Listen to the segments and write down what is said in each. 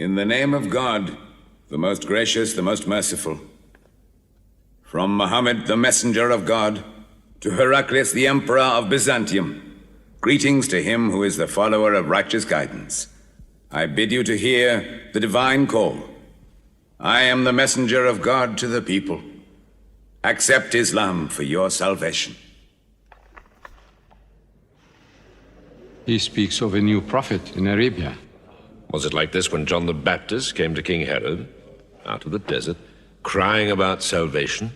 In the name of God, the most gracious, the most merciful. From Mohammed, the messenger of God, to Heraclius, the emperor of Byzantium, greetings to him who is the follower of righteous guidance. I bid you to hear the divine call. I am the messenger of God to the people. Accept Islam for your salvation. He speaks of a new prophet in Arabia. Was it like this when John the Baptist came to King Herod, out of the desert, crying about salvation?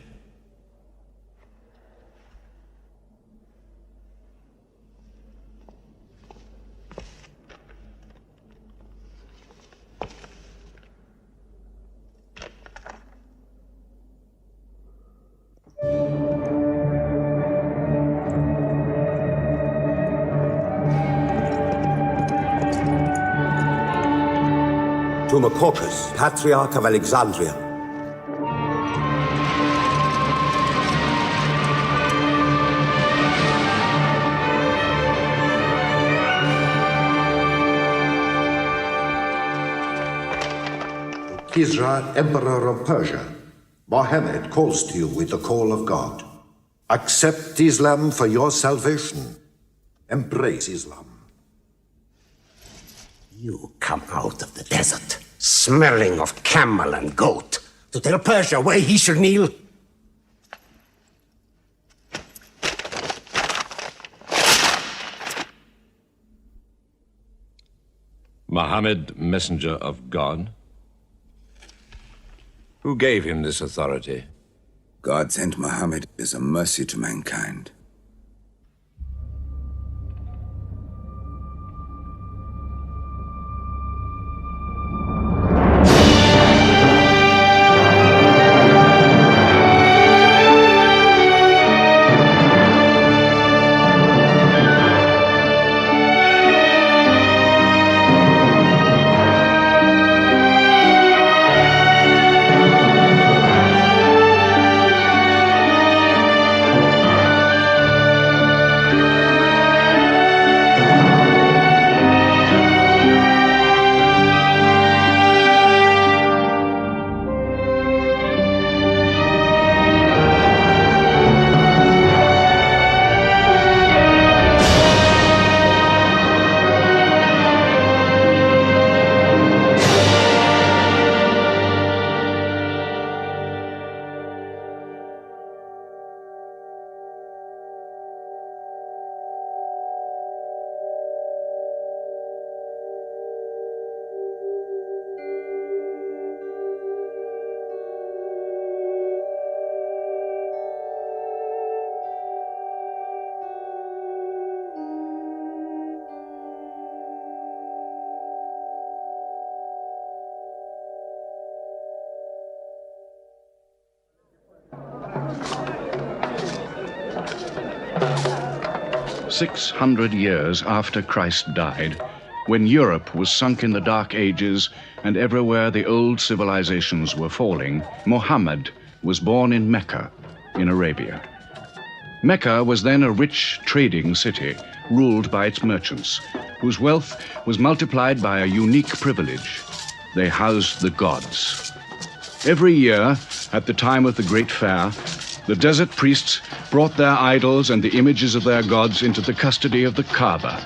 To Macaucus, Patriarch of Alexandria. To Kisra, Emperor of Persia, Mohammed calls to you with the call of God. Accept Islam for your salvation. Embrace Islam. You come out of the desert, smelling of camel and goat, to tell Persia where he should kneel? Mohammed, messenger of God? Who gave him this authority? God sent Mohammed as a mercy to mankind. "600 years after Christ died, when Europe was sunk in the Dark Ages and everywhere the old civilizations were falling, Mohammed was born in Mecca, in Arabia. Mecca was then a rich trading city ruled by its merchants, whose wealth was multiplied by a unique privilege. They housed the gods. Every year, at the time of the Great Fair, the desert priests brought their idols and the images of their gods into the custody of the Kaaba.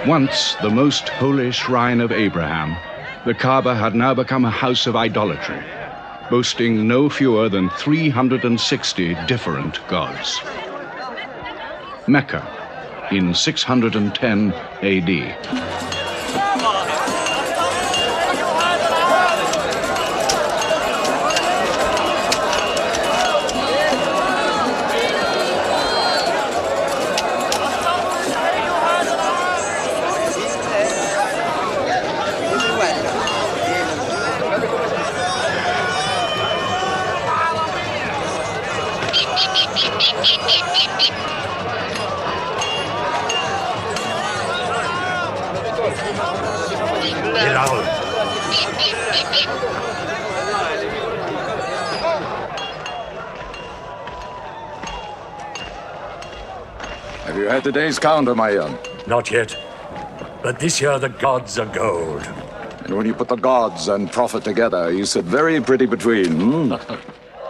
Once the most holy shrine of Abraham, the Kaaba had now become a house of idolatry, boasting no fewer than 360 different gods. Mecca, in 610 AD. Bilal. Have you had today's count, my young? Not yet. But this year the gods are gold. And when you put the gods and prophet together, you sit very pretty between, hmm?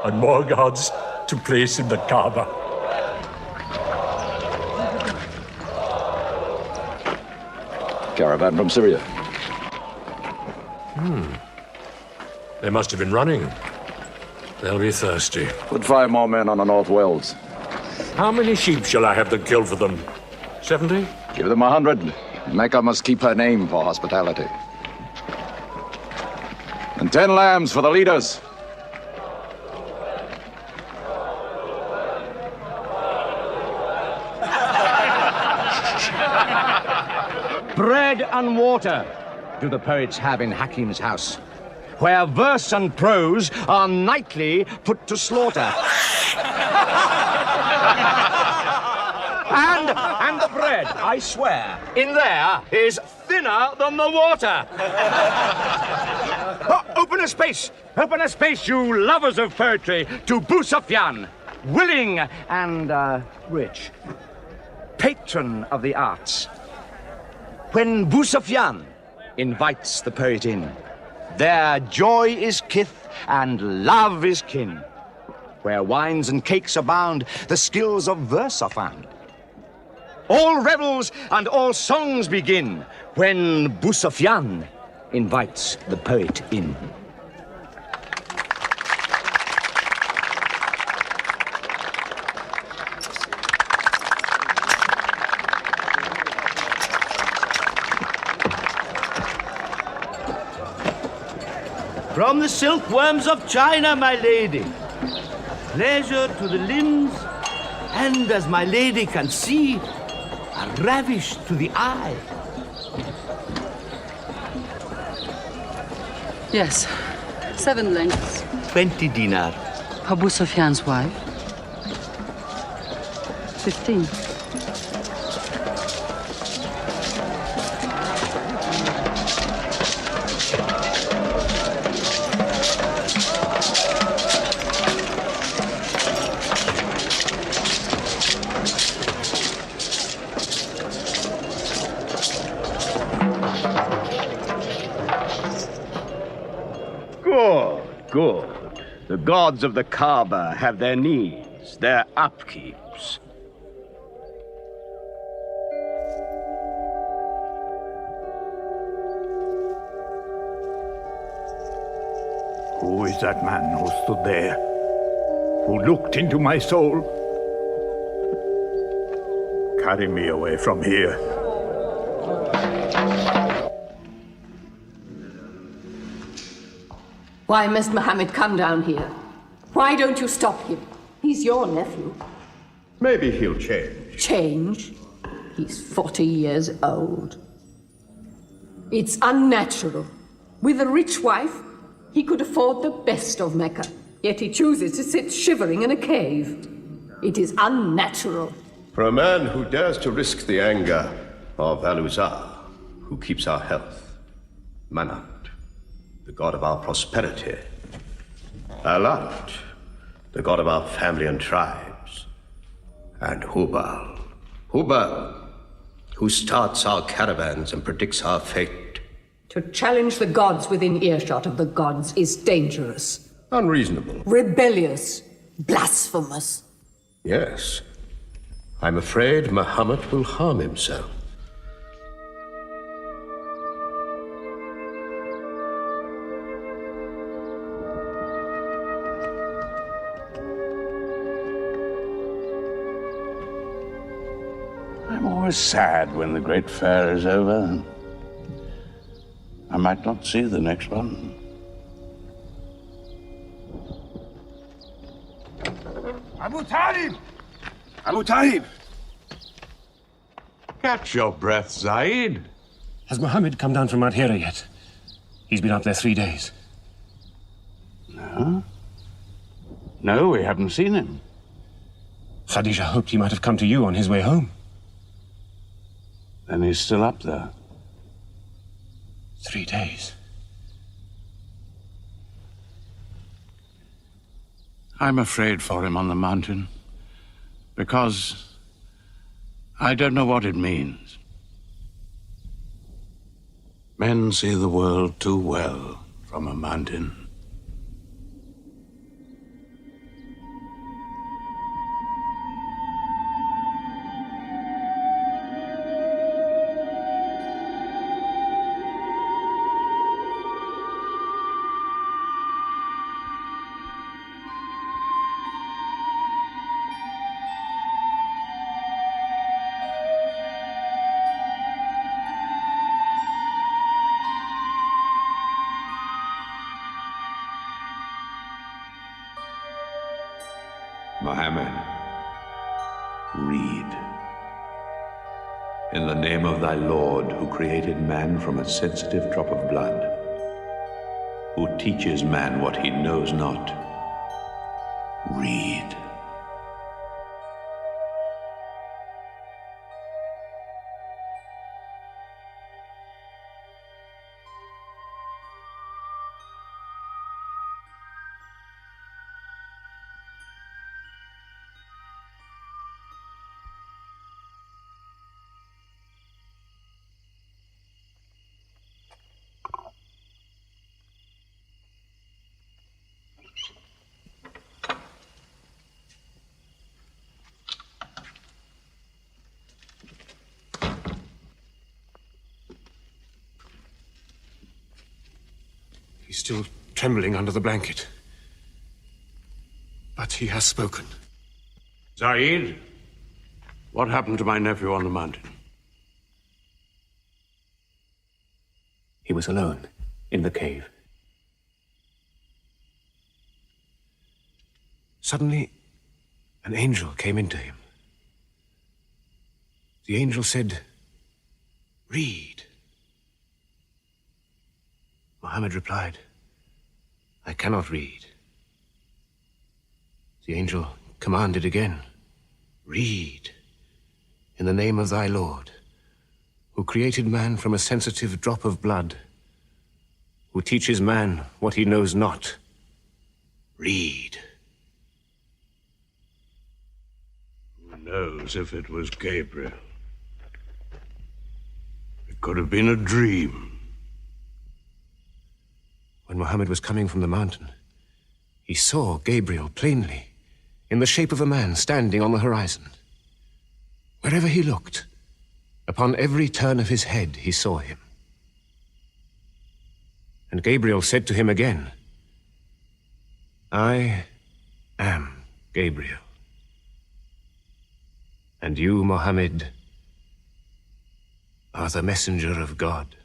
And more gods to place in the Kaaba. Caravan from Syria. They must have been running. They'll be thirsty. Put 5 more men on the North Wells. How many sheep shall I have them kill for them? 70? Give them 100. Mecca must keep her name for hospitality. And 10 lambs for the leaders. Bread and water do the poets have in Hakim's house, where verse and prose are nightly put to slaughter. And the bread, I swear, in there is thinner than the water. Oh, open a space, you lovers of poetry, to Abu Sufyan, willing and rich, patron of the arts. When Abu Sufyan invites the poet in, their joy is kith and love is kin. Where wines and cakes abound, the skills of verse are found. All revels and all songs begin when Abu Sufyan invites the poet in. From the silkworms of China, my lady. Pleasure to the limbs, and as my lady can see, a ravish to the eye. Yes, 7 lengths. 20 dinar. Abu Sufyan's wife. 15. Good. The gods of the Kaaba have their needs, their upkeeps. Who is that man who stood there? Who looked into my soul? Carry me away from here. Why must Mohammed come down here? Why don't you stop him? He's your nephew. Maybe he'll change. Change? He's 40 years old. It's unnatural. With a rich wife, he could afford the best of Mecca. Yet he chooses to sit shivering in a cave. It is unnatural. For a man who dares to risk the anger of Ar-Risālah, who keeps our health, Manat, the god of our prosperity, Alat, the god of our family and tribes, and Hubal, who starts our caravans and predicts our fate. To challenge the gods within earshot of the gods is dangerous. Unreasonable. Rebellious. Blasphemous. Yes. I'm afraid Muhammad will harm himself. I'm always sad when the great fair is over. I might not see the next one. Abu Talib! Abu Talib! Catch your breath, Zaid. Has Mohammed come down from Mount Hira yet? He's been up there 3 days. No? No, we haven't seen him. Khadija hoped he might have come to you on his way home. Then he's still up there. 3 days. I'm afraid for him on the mountain, because I don't know what it means. Men see the world too well from a mountain. Mohammed, read. In the name of thy Lord, who created man from a sensitive drop of blood, who teaches man what he knows not, read. He's still trembling under the blanket. But he has spoken. Zaid, what happened to my nephew on the mountain? He was alone in the cave. Suddenly, an angel came into him. The angel said, "Read." Mohammed replied, "I cannot read." The angel commanded again, "Read, in the name of thy Lord, who created man from a sensitive drop of blood, who teaches man what he knows not. Read." Who knows if it was Gabriel? It could have been a dream. When Mohammed was coming from the mountain, he saw Gabriel plainly, in the shape of a man standing on the horizon. Wherever he looked, upon every turn of his head, he saw him. And Gabriel said to him again, "I am Gabriel. And you, Mohammed, are the messenger of God."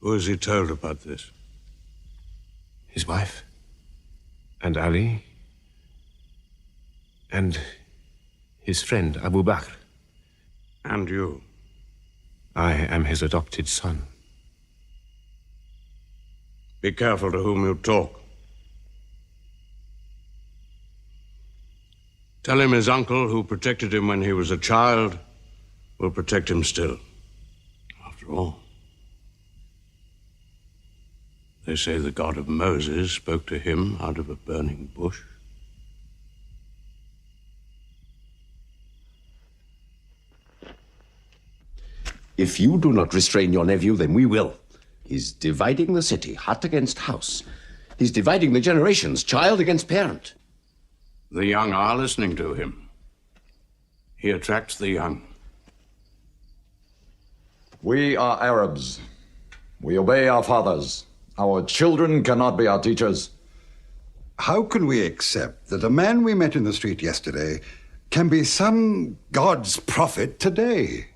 Who has he told about this? His wife, and Ali, and his friend Abu Bakr. And you? I am his adopted son. Be careful to whom you talk. Tell him his uncle, who protected him when he was a child, will protect him still. After all, they say the God of Moses spoke to him out of a burning bush. If you do not restrain your nephew, then we will. He's dividing the city, hut against house. He's dividing the generations, child against parent. The young are listening to him. He attracts the young. We are Arabs. We obey our fathers. Our children cannot be our teachers. How can we accept that a man we met in the street yesterday can be some God's prophet today?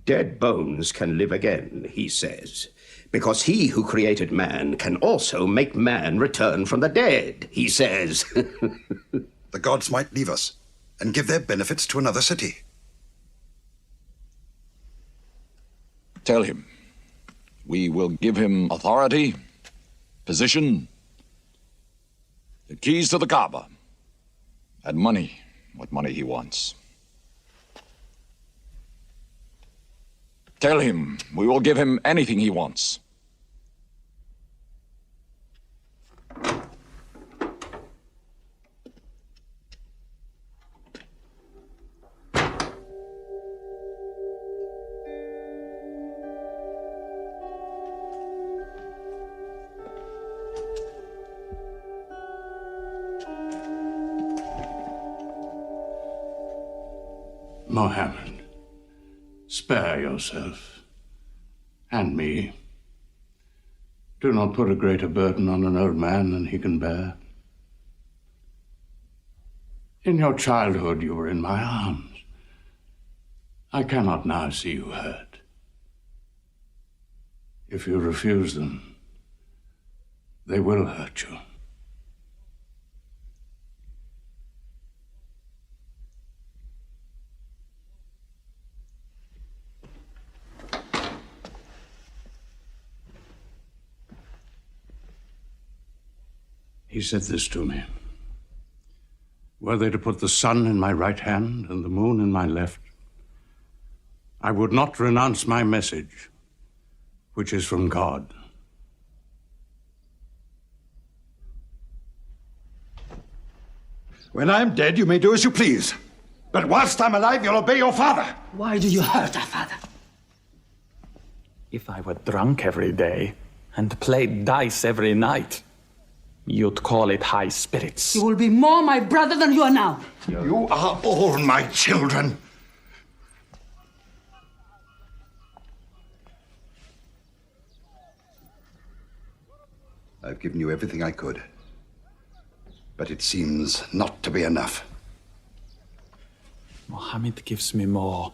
Dead bones can live again, he says, because he who created man can also make man return from the dead, he says. The gods might leave us and give their benefits to another city. Tell him we will give him authority, position, the keys to the Kaaba, and money, what money he wants. Tell him we will give him anything he wants. Mohammed, spare yourself. And me. Do not put a greater burden on an old man than he can bear. In your childhood, you were in my arms. I cannot now see you hurt. If you refuse them, they will hurt you. He said this to me. Were they to put the sun in my right hand and the moon in my left, I would not renounce my message, which is from God. When I'm dead, you may do as you please. But whilst I'm alive, you'll obey your father. Why do you hurt our father? If I were drunk every day and played dice every night, you'd call it high spirits. You will be more my brother than you are now. You are all my children. I've given you everything I could. But it seems not to be enough. Mohammed gives me more.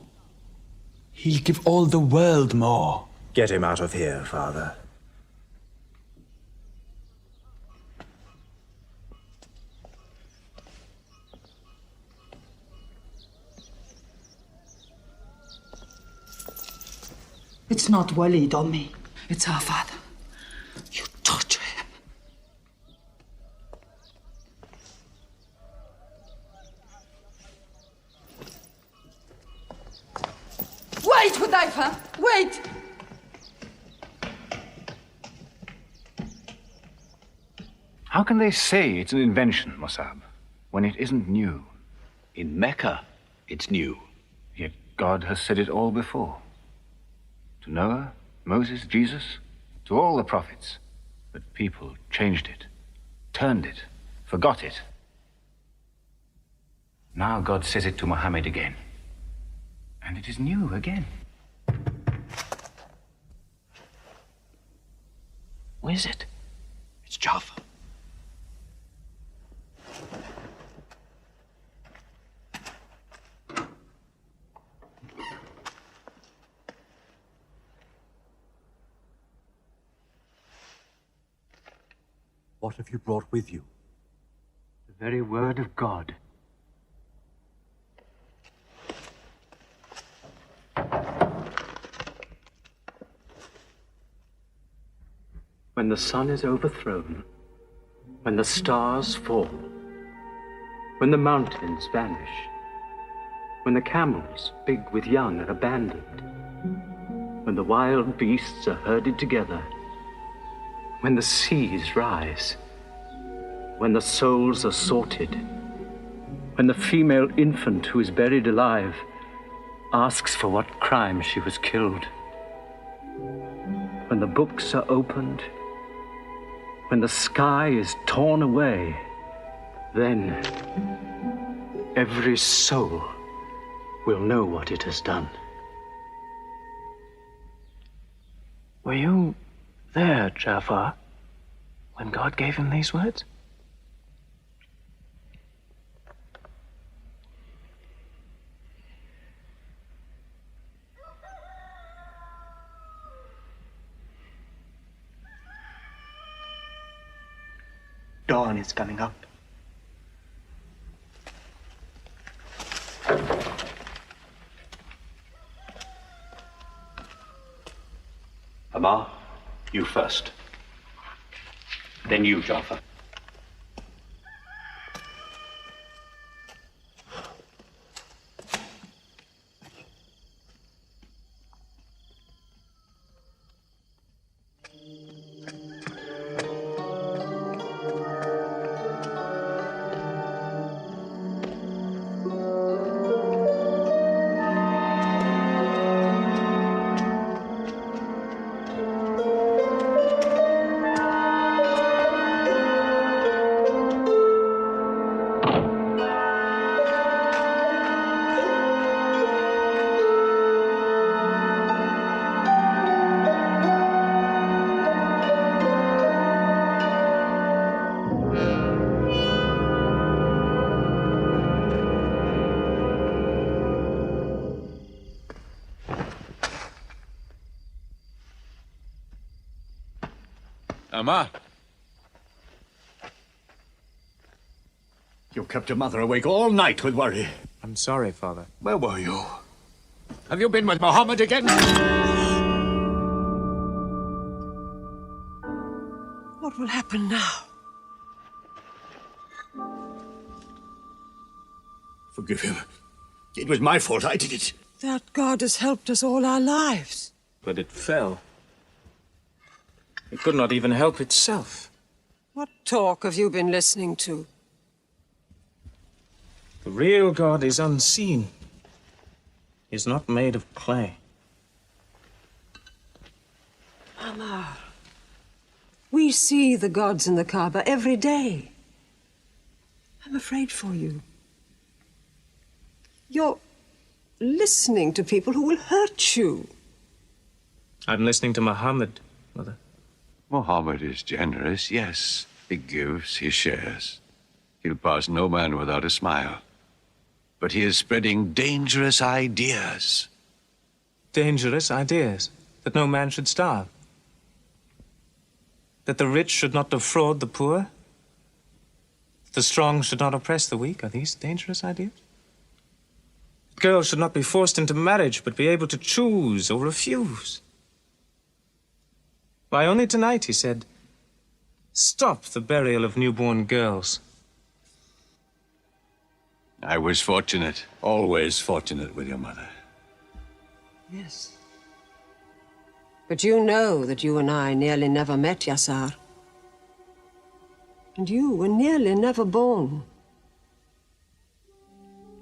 He'll give all the world more. Get him out of here, Father. It's not Walid or me. It's our father. You torture him. Wait, Hudayfa! Wait! How can they say it's an invention, Mossab, when it isn't new? In Mecca, it's new. Yet God has said it all before. To Noah, Moses, Jesus, to all the prophets. But people changed it, turned it, forgot it. Now God says it to Mohammed again. And it is new again. What is it? It's Jaffa. What have you brought with you? The very word of God. When the sun is overthrown, when the stars fall, when the mountains vanish, when the camels, big with young, are abandoned, when the wild beasts are herded together, when the seas rise, when the souls are sorted, when the female infant who is buried alive asks for what crime she was killed, when the books are opened, when the sky is torn away, then every soul will know what it has done. Were you there, Jafar, when God gave him these words? Dawn is coming up. Amar, you first. Then you, Jafar. Amma. You kept your mother awake all night with worry. I'm sorry, Father. Where were you? Have you been with Mohammed again? What will happen now? Forgive him. It was my fault. I did it. That God has helped us all our lives. But it fell. It could not even help itself. What talk have you been listening to? The real God is unseen. He is not made of clay. Amar, we see the gods in the Kaaba every day. I'm afraid for you. You're listening to people who will hurt you. I'm listening to Mohammed, Mother. Mohammed is generous, yes. He gives, he shares. He'll pass no man without a smile. But he is spreading dangerous ideas. Dangerous ideas? That no man should starve? That the rich should not defraud the poor? That the strong should not oppress the weak? Are these dangerous ideas? That girls should not be forced into marriage, but be able to choose or refuse? Why, only tonight he said, "Stop the burial of newborn girls." I was fortunate, always fortunate with your mother. Yes. But you know that you and I nearly never met, Yassar. And you were nearly never born.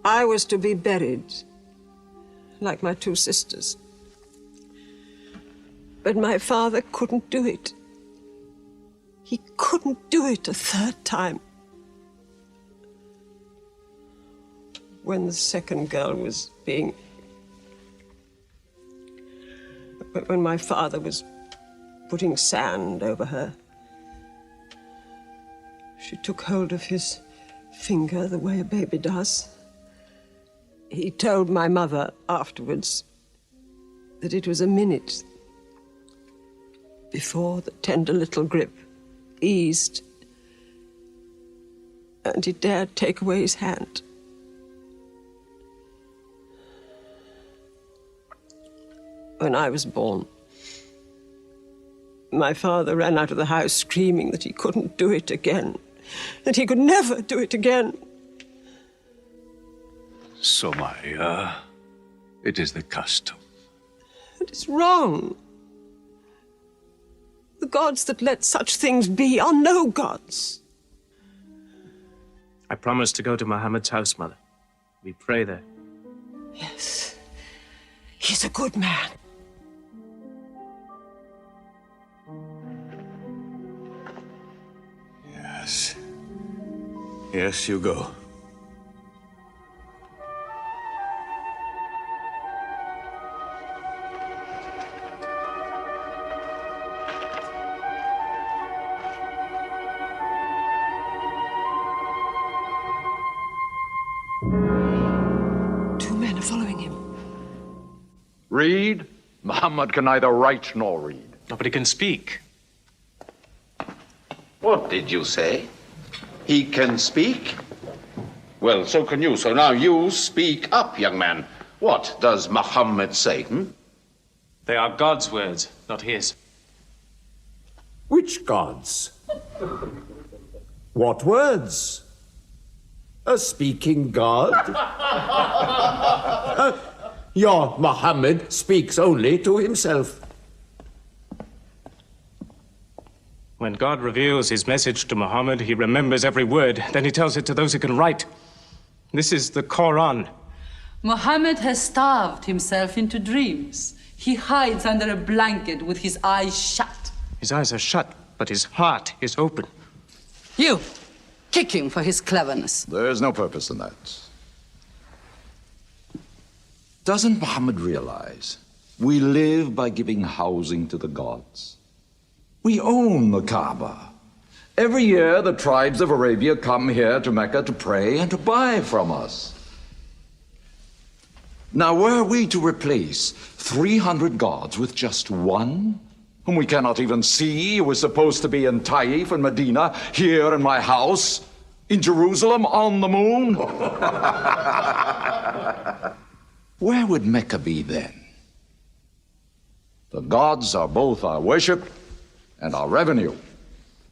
I was to be buried, like my two sisters. But my father couldn't do it. He couldn't do it a third time. When the second girl was being... When my father was putting sand over her, she took hold of his finger the way a baby does. He told my mother afterwards that it was a minute before the tender little grip eased and he dared take away his hand. When I was born, my father ran out of the house screaming that he couldn't do it again, that he could never do it again. So, Maya, it is the custom. It is wrong. The gods that let such things be are no gods. I promised to go to Mohammed's house, Mother. We pray there. Yes. He's a good man. Yes. Yes, you go. Two men are following him. Read? Muhammad can neither write nor read. Nobody can speak. What did you say? He can speak? Well, so can you. So now you speak up, young man. What does Muhammad say, They are God's words, not his. Which gods? What words? A speaking God? Your Muhammad speaks only to himself. When God reveals his message to Muhammad, he remembers every word. Then he tells it to those who can write. This is the Quran. Mohammed has starved himself into dreams. He hides under a blanket with his eyes shut. His eyes are shut, but his heart is open. You, kick him for his cleverness. There is no purpose in that. Doesn't Muhammad realize we live by giving housing to the gods? We own the Kaaba. Every year, the tribes of Arabia come here to Mecca to pray and to buy from us. Now, were we to replace 300 gods with just one, whom we cannot even see, who is supposed to be in Taif and Medina, here in my house, in Jerusalem, on the moon? Where would Mecca be then? The gods are both our worship and our revenue.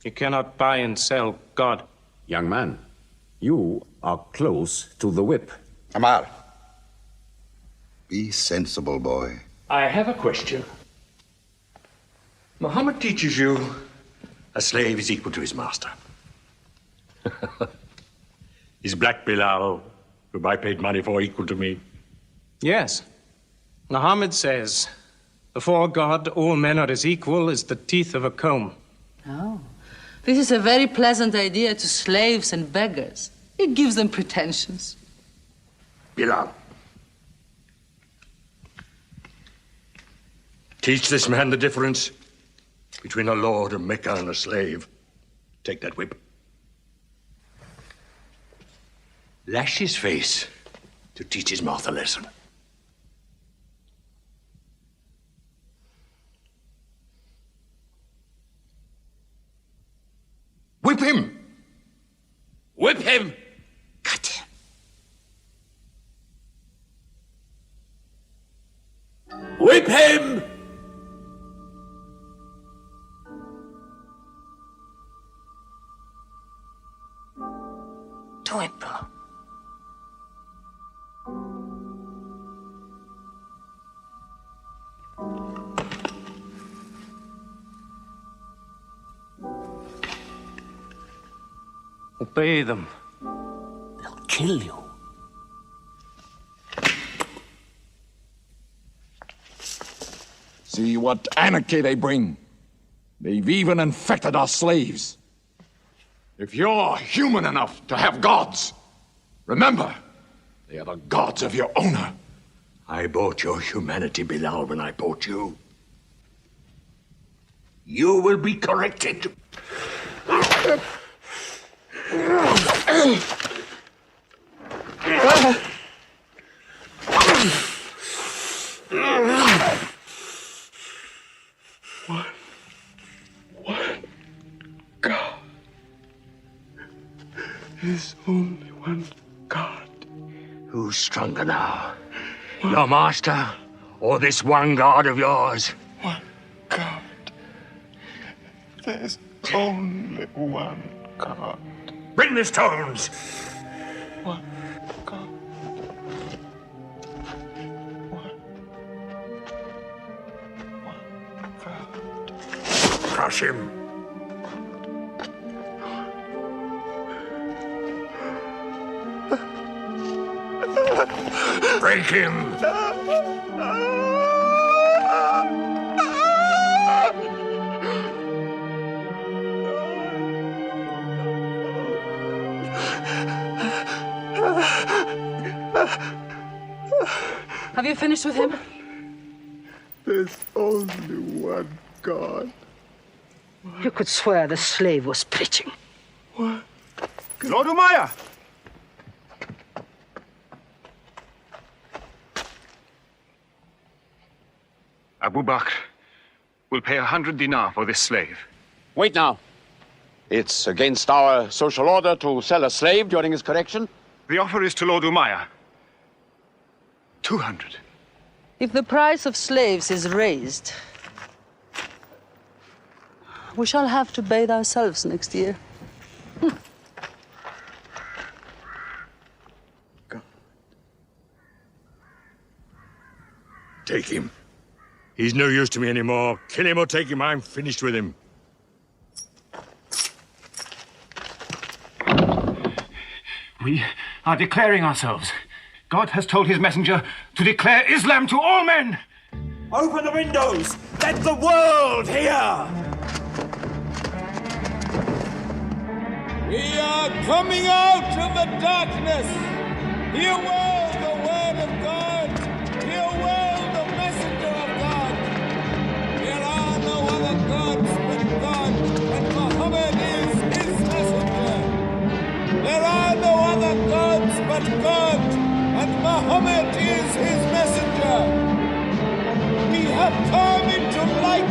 You cannot buy and sell God. Young man, you are close to the whip. Amar. Be sensible, boy. I have a question. Mohammed teaches you a slave is equal to his master. Is Black Bilal, whom I paid money for, equal to me? Yes. Mohammed says, before God, all men are as equal as the teeth of a comb. Oh, this is a very pleasant idea to slaves and beggars. It gives them pretensions. Bilal. Teach this man the difference between a lord of Mecca and a slave. Take that whip. Lash his face to teach his mouth a lesson. Whip him! Whip him! Cut him! Whip him! Do it, bro. Obey them. They'll kill you. See what anarchy they bring. They've even infected our slaves. If you're human enough to have gods, remember, they are the gods of your owner. I bought your humanity, Bilal, when I bought you. You will be corrected. God. There's only one God. Who's stronger now? Your master or this one God of yours? One God. There's only one God. Bring the stones! One God. One God. Crush him. Break him! Have you finished with him? There's only one God. You could swear the slave was preaching. What? Lord Umayyah! Abu Bakr will pay 100 dinar for this slave. Wait now. It's against our social order to sell a slave during his correction. The offer is to Lord Umayyah. 200. If the price of slaves is raised, we shall have to bathe ourselves next year. Take him. He's no use to me anymore. Kill him or take him. I'm finished with him. We are declaring ourselves. God has told his messenger to declare Islam to all men. Open the windows! Let the world hear! We are coming out of the darkness. Hear well the word of God. Hear well the messenger of God. There are no other gods but God, and Mohammed is his messenger. There are no other gods but God, and Mohammed is his messenger. We have come into light.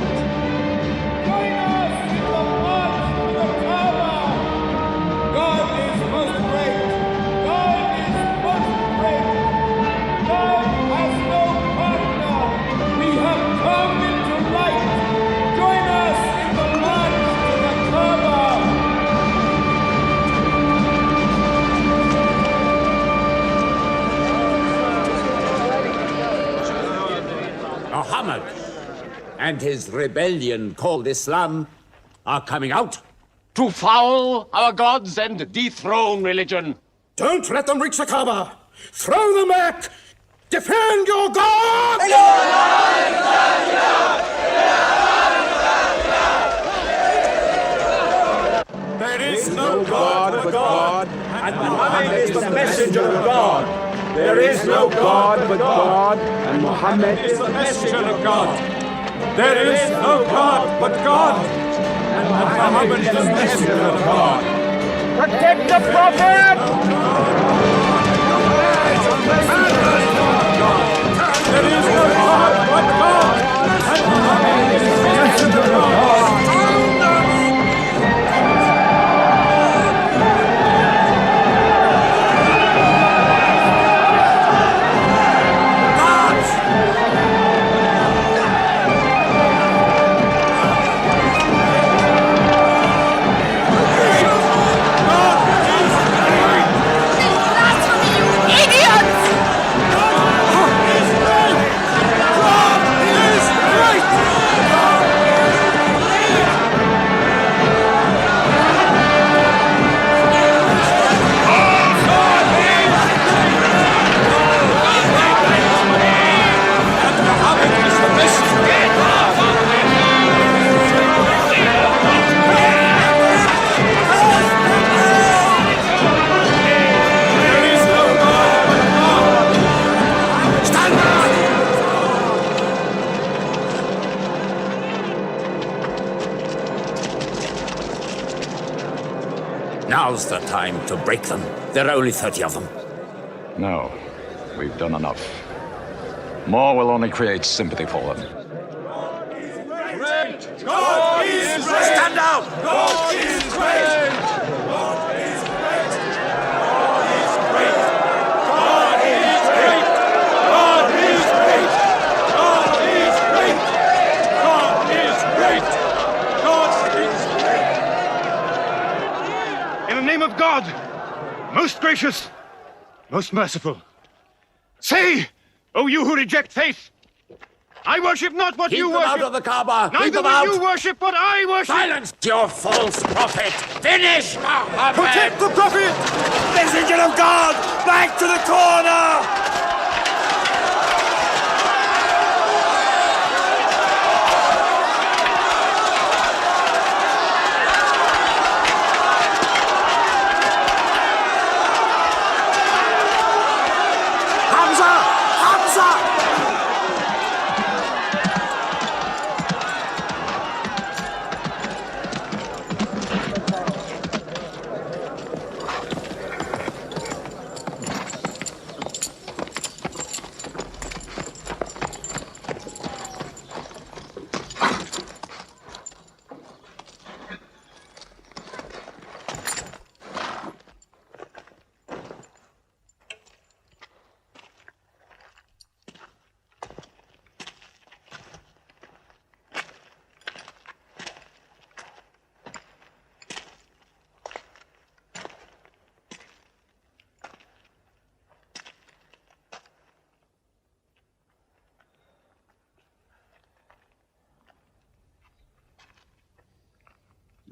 Mohammed and his rebellion called Islam are coming out To foul our gods and dethrone religion. Don't let them reach the Kaaba. Throw them back. Defend your God! There is no God but God, and Muhammad is the messenger of God. There is no God but God, and Muhammad is the messenger of God. There is no God but God, and Muhammad is the messenger of God. Protect the Prophet! There is no God but God, and Muhammad is the messenger of God. Now's the time to break them. There are only 30 of them. No, we've done enough. More will only create sympathy for them. God is great! Stand down! God is great! God is great! God is great! God is great! God is great! God is great! God is great! In the name of God, most gracious, most merciful, say, O you who reject faith, I worship not what you worship. Keep them out of the Kaaba! Neither will you worship what I worship. Silence your false prophet! Finish Muhammad! Protect the Prophet! Messenger of God! Back to the corner!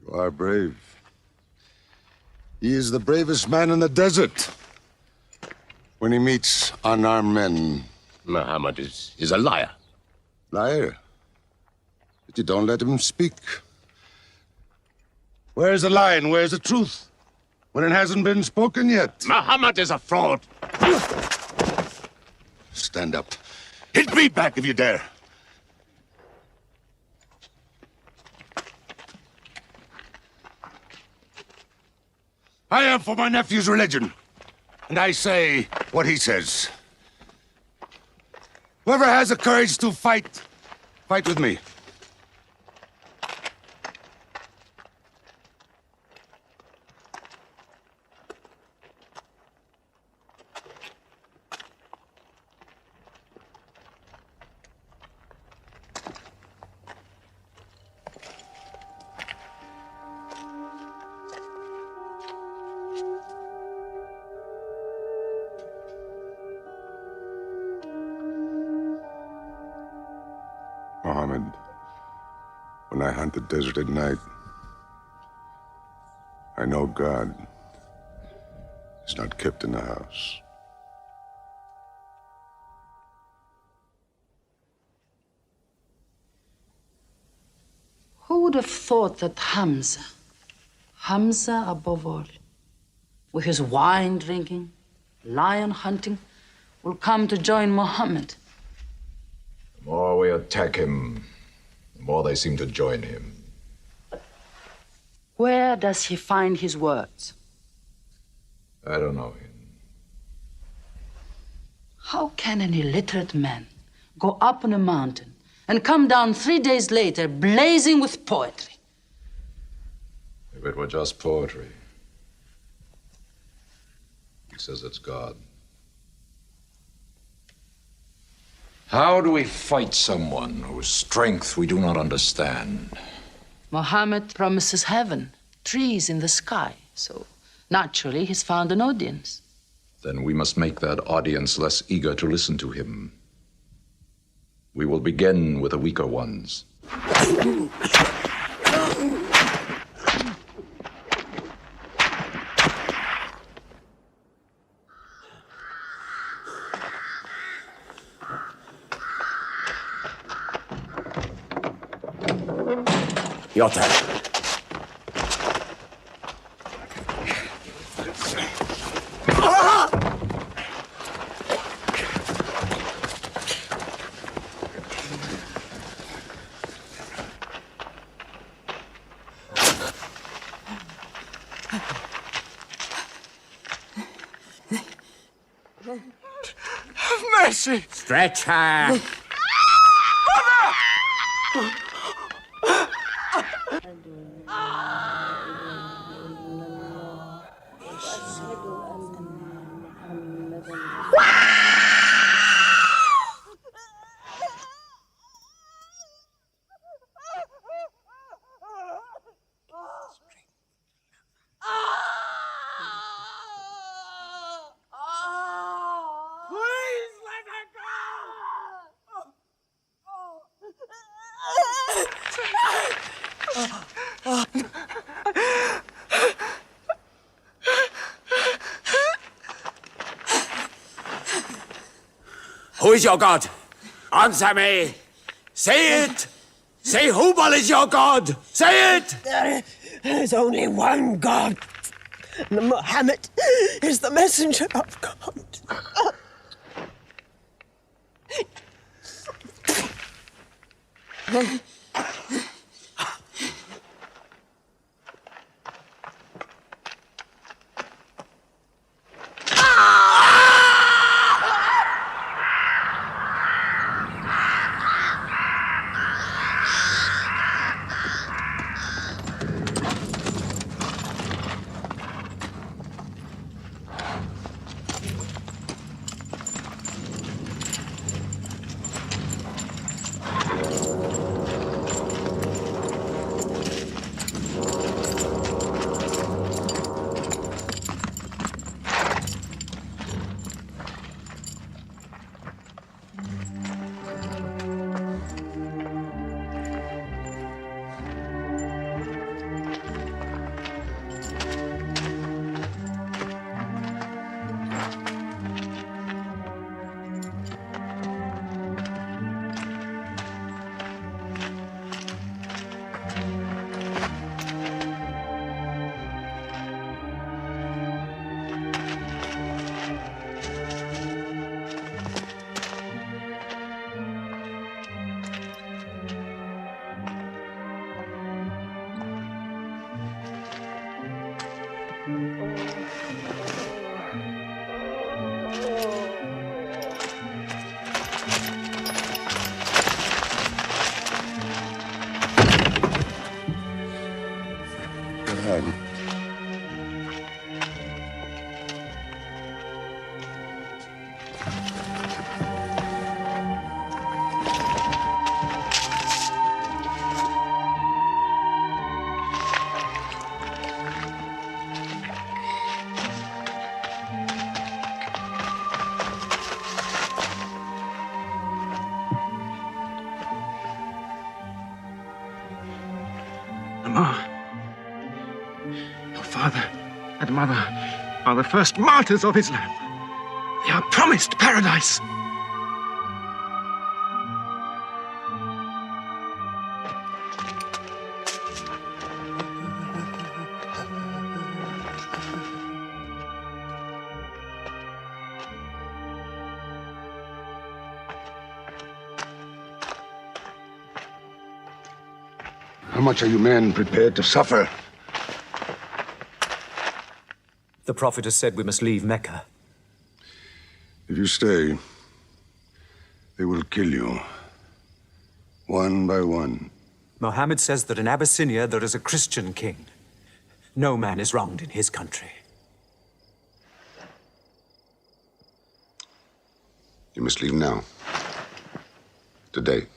You are brave. He is the bravest man in the desert. When he meets unarmed men. Muhammad is a liar. Liar? But you don't let him speak. Where's the lie and where's the truth? When it hasn't been spoken yet. Muhammad is a fraud. Stand up. Hit me back if you dare. I am for my nephew's religion, and I say what he says. Whoever has the courage to fight, fight with me. When I hunt the desert at night, I know God is not kept in the house. Who would have thought that Hamza above all, with his wine drinking, lion hunting, will come to join Mohammed? The more we attack him, the more they seem to join him. Where does he find his words? I don't know him. How can an illiterate man go up on a mountain and come down 3 days later blazing with poetry? If it were just poetry. He says it's God. How do we fight someone whose strength we do not understand? Mohammed promises heaven, trees in the sky, so naturally he's found an audience. Then we must make that audience less eager to listen to him. We will begin with the weaker ones. Your turn. Have mercy! Stretch her! Who is your God? Answer me. Say it. Say Hubal is your God. Say it. There is only one God. Mohammed is the messenger of God. Omar, your father and mother are the first martyrs of Islam. They are promised paradise. How much are you men prepared to suffer? The Prophet has said we must leave Mecca. If you stay, they will kill you. One by one. Mohammed says that in Abyssinia there is a Christian king. No man is wronged in his country. You must leave now. Today.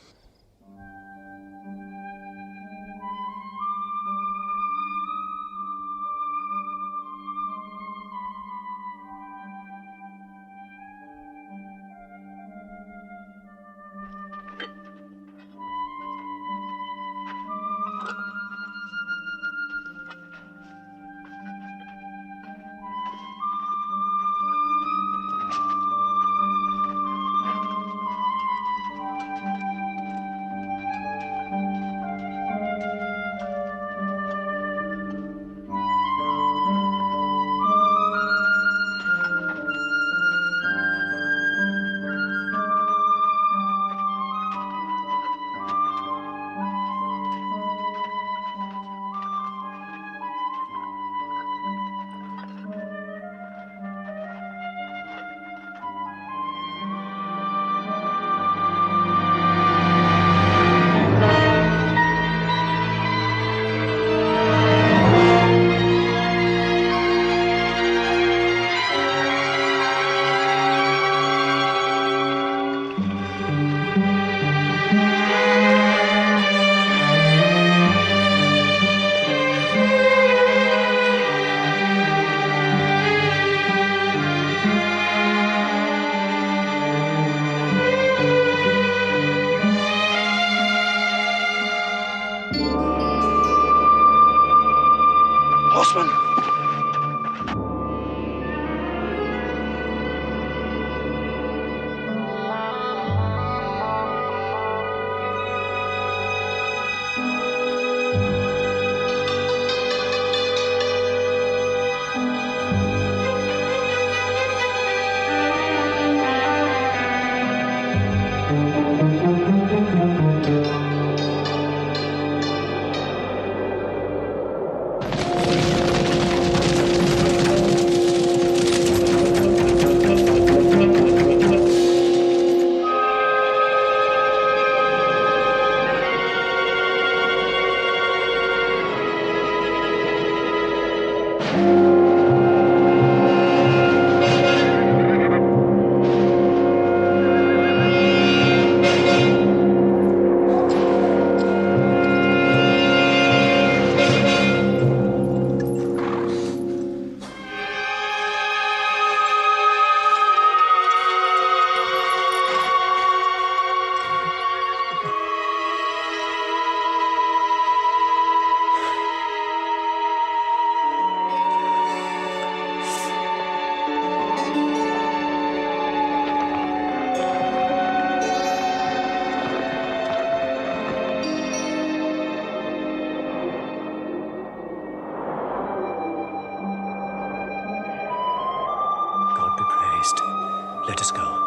Let us go.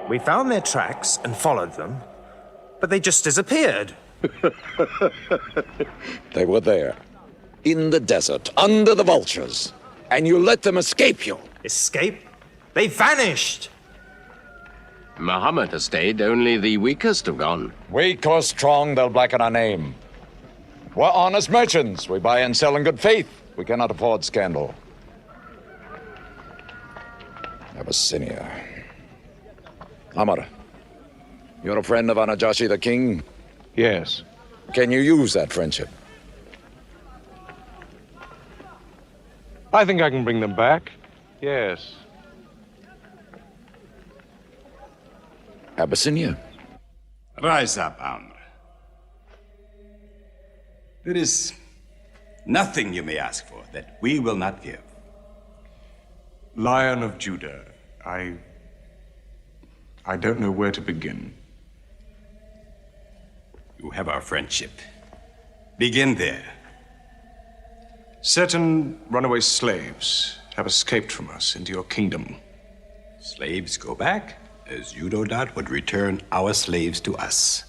We found their tracks and followed them, but they just disappeared. They were there, in the desert, under the vultures, and you let them escape you. Escape? They vanished! Mohammed has stayed, only the weakest have gone. Weak or strong, they'll blacken our name. We're honest merchants. We buy and sell in good faith. We cannot afford scandal. Abyssinia. Amar, you're a friend of Anajashi the king? Yes. Can you use that friendship? I think I can bring them back. Yes. Abyssinia. Rise up, Amr. There is nothing you may ask for that we will not give. Lion of Judah, I don't know where to begin. You have our friendship. Begin there. Certain runaway slaves have escaped from us into your kingdom. Slaves go back, as you no doubt would return our slaves to us.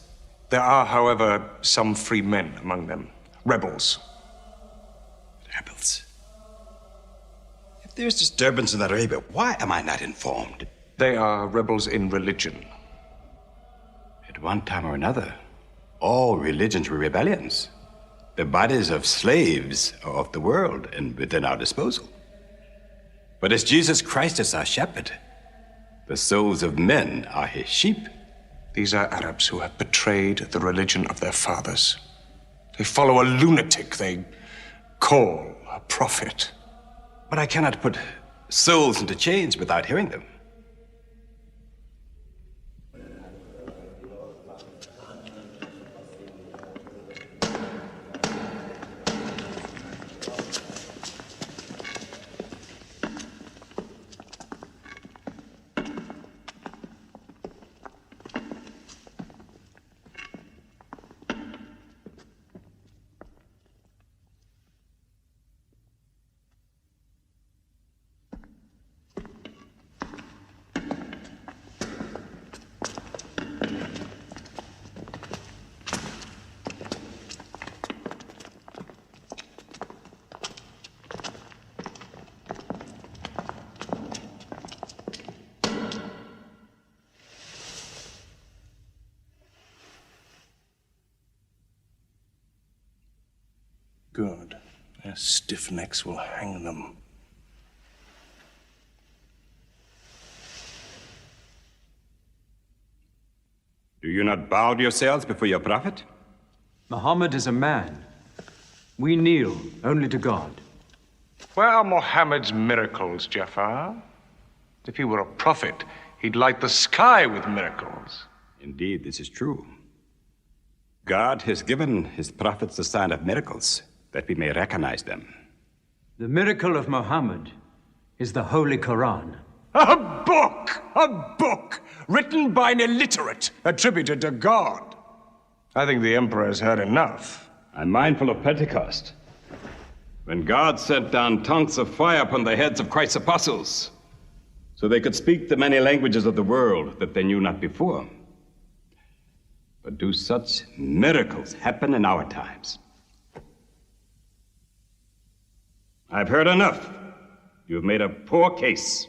There are, however, some free men among them. Rebels. Rebels? If there's disturbance in Arabia, why am I not informed? They are rebels in religion. At one time or another, all religions were rebellions. The bodies of slaves are of the world and within our disposal. But as Jesus Christ is our shepherd, the souls of men are his sheep. These are Arabs who have betrayed the religion of their fathers. They follow a lunatic they call a prophet. But I cannot put souls into chains without hearing them. Good. Their stiff necks will hang them. Do you not bow yourselves before your prophet? Mohammed is a man. We kneel only to God. Where are Mohammed's miracles, Jafar? If he were a prophet, he'd light the sky with miracles. Indeed, this is true. God has given his prophets the sign of miracles, that we may recognize them. The miracle of Mohammed is the Holy Quran. A book written by an illiterate, attributed to God. I think the emperor has heard enough. I'm mindful of Pentecost, when God sent down tongues of fire upon the heads of Christ's apostles, so they could speak the many languages of the world that they knew not before. But do such miracles happen in our times? I've heard enough. You've made a poor case.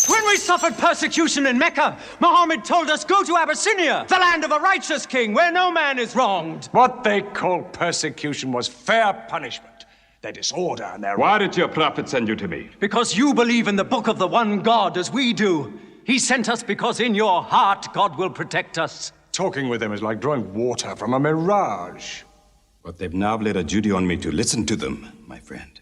When we suffered persecution in Mecca, Mohammed told us, go to Abyssinia, the land of a righteous king, where no man is wronged. What they called persecution was fair punishment. Their disorder and their... Why did your prophet send you to me? Because you believe in the book of the one God as we do. He sent us because in your heart God will protect us. Talking with them is like drawing water from a mirage. But they've now laid a duty on me to listen to them, my friend.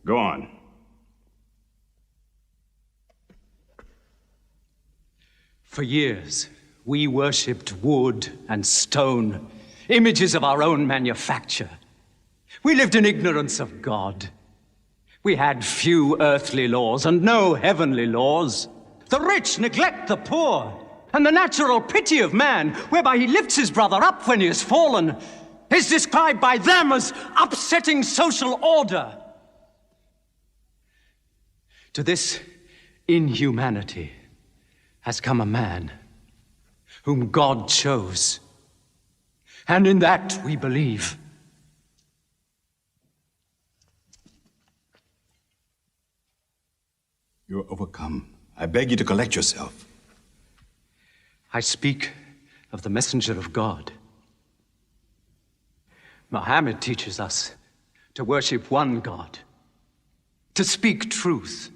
Go on. For years, we worshipped wood and stone, images of our own manufacture. We lived in ignorance of God. We had few earthly laws and no heavenly laws. The rich neglect the poor, and the natural pity of man, whereby he lifts his brother up when he has fallen, is described by them as upsetting social order. To this inhumanity has come a man whom God chose, and in that we believe. You're overcome. I beg you to collect yourself. I speak of the messenger of God. Mohammed teaches us to worship one God, to speak truth,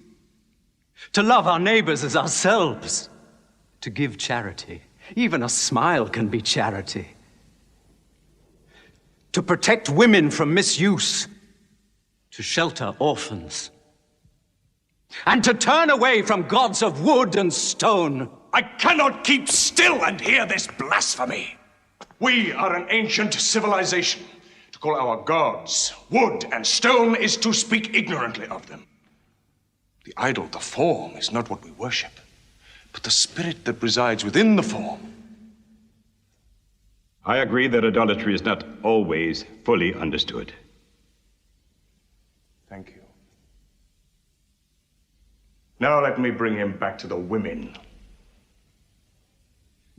to love our neighbors as ourselves, to give charity. Even a smile can be charity. To protect women from misuse, to shelter orphans, and to turn away from gods of wood and stone. I cannot keep still and hear this blasphemy. We are an ancient civilization. To call our gods wood and stone is to speak ignorantly of them. The idol, the form, is not what we worship, but the spirit that resides within the form. I agree that idolatry is not always fully understood. Thank you. Now let me bring him back to the women.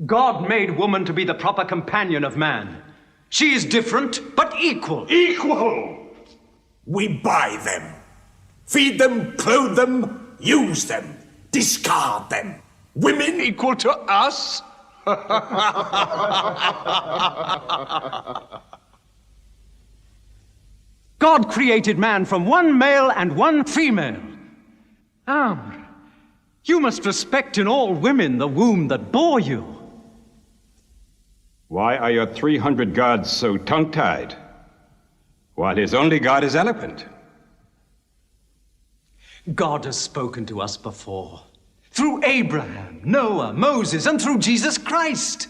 God made woman to be the proper companion of man. She is different, but equal. Equal! We buy them. Feed them, clothe them, use them, discard them. Women equal to us? God created man from one male and one female. Amr, you must respect in all women the womb that bore you. Why are your 300 gods so tongue-tied, while his only God is eloquent? God has spoken to us before, through Abraham, Noah, Moses, and through Jesus Christ.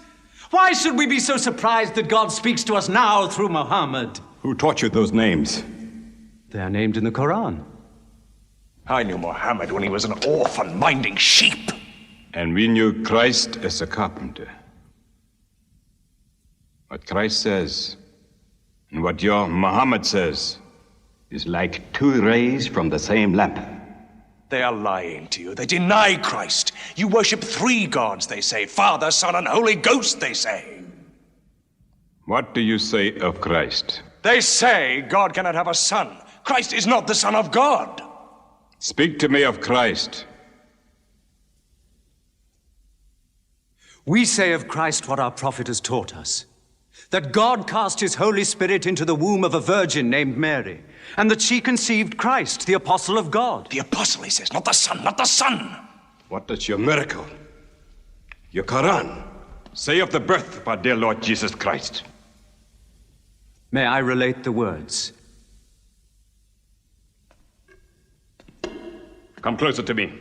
Why should we be so surprised that God speaks to us now through Mohammed? Who taught you those names? They are named in the Quran. I knew Mohammed when he was an orphan minding sheep. And we knew Christ as a carpenter. What Christ says and what your Mohammed says is like two rays from the same lamp. They are lying to you. They deny Christ. You worship 3 gods, they say. Father, Son, and Holy Ghost, they say. What do you say of Christ? They say God cannot have a son. Christ is not the Son of God. Speak to me of Christ. We say of Christ what our prophet has taught us, that God cast his Holy Spirit into the womb of a virgin named Mary, and that she conceived Christ, the apostle of God. The apostle, he says, not the son, not the son. What does your miracle, your Quran, say of the birth of our dear Lord Jesus Christ? May I relate the words? Come closer to me.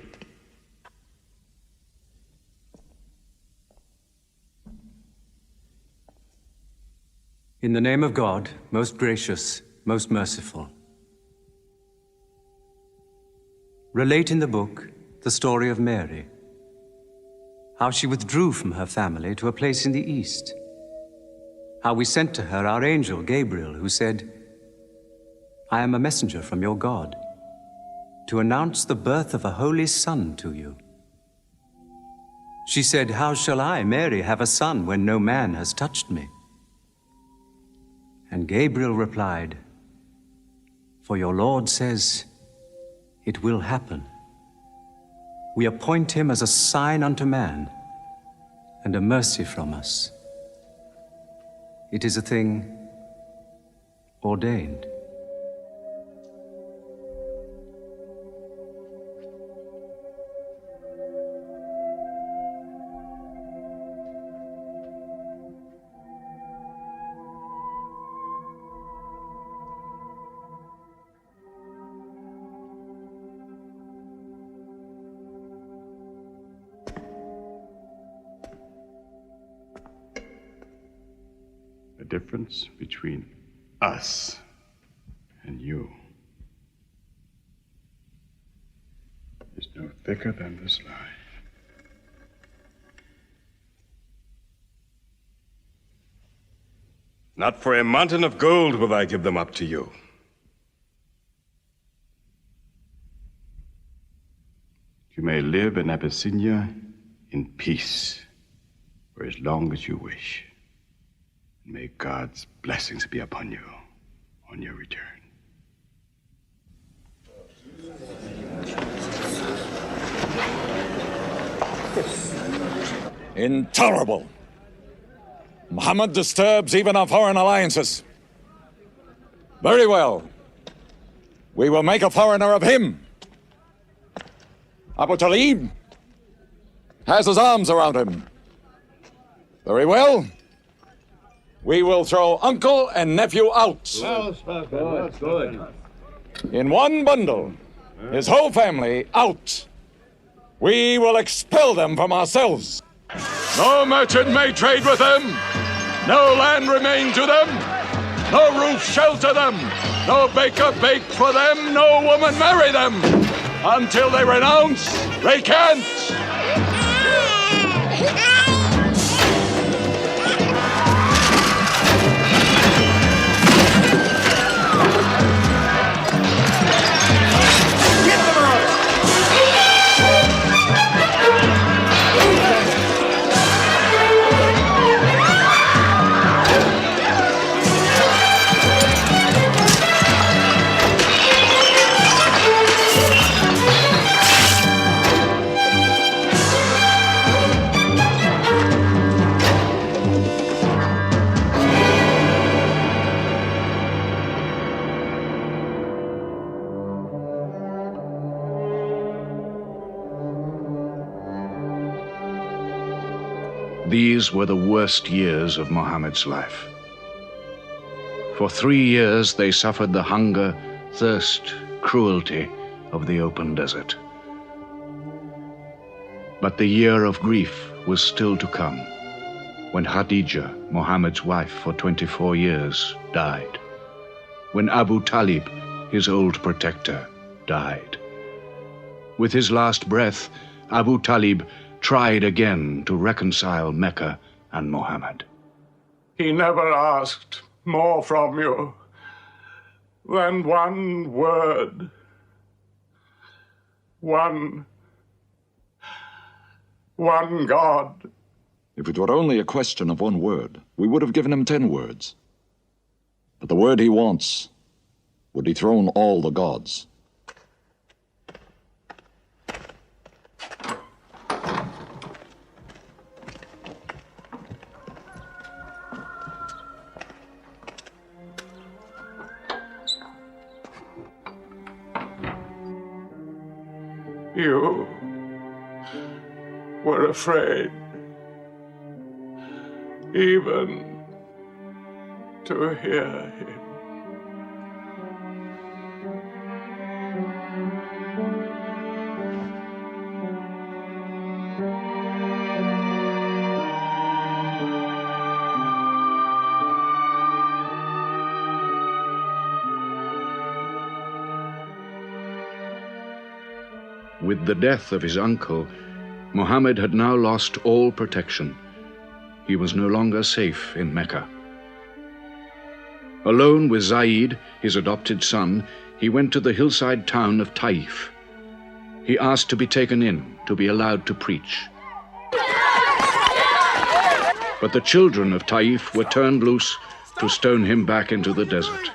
In the name of God, most gracious, most merciful. Relate in the book the story of Mary, how she withdrew from her family to a place in the east, how we sent to her our angel Gabriel, who said, I am a messenger from your God, to announce the birth of a holy son to you. She said, how shall I, Mary, have a son when no man has touched me? And Gabriel replied, for your Lord says, it will happen. We appoint him as a sign unto man and a mercy from us. It is a thing ordained. The difference between us and you is no thicker than this lie. Not for a mountain of gold will I give them up to you. You may live in Abyssinia in peace for as long as you wish. May God's blessings be upon you on your return. Intolerable. Mohammed disturbs even our foreign alliances. Very well. We will make a foreigner of him. Abu Talib has his arms around him. Very well. We will throw uncle and nephew out. Good. In one bundle, his whole family out. We will expel them from ourselves. No merchant may trade with them. No land remain to them. No roof shelter them. No baker bake for them. No woman marry them. Until they renounce, they can't. These were the worst years of Mohammed's life. For 3 years they suffered the hunger, thirst, cruelty of the open desert. But the year of grief was still to come, when Khadija, Mohammed's wife for 24 years, died. When Abu Talib, his old protector, died. With his last breath, Abu Talib tried again to reconcile Mecca and Mohammed. He never asked more from you than one word. One God. If it were only a question of one word, we would have given him 10 words. But the word he wants would dethrone all the gods. You were afraid even to hear him. With the death of his uncle, Mohammed had now lost all protection. He was no longer safe in Mecca. Alone with Zaid, his adopted son, he went to the hillside town of Taif. He asked to be taken in, to be allowed to preach. But the children of Taif were turned loose to stone him back into the desert.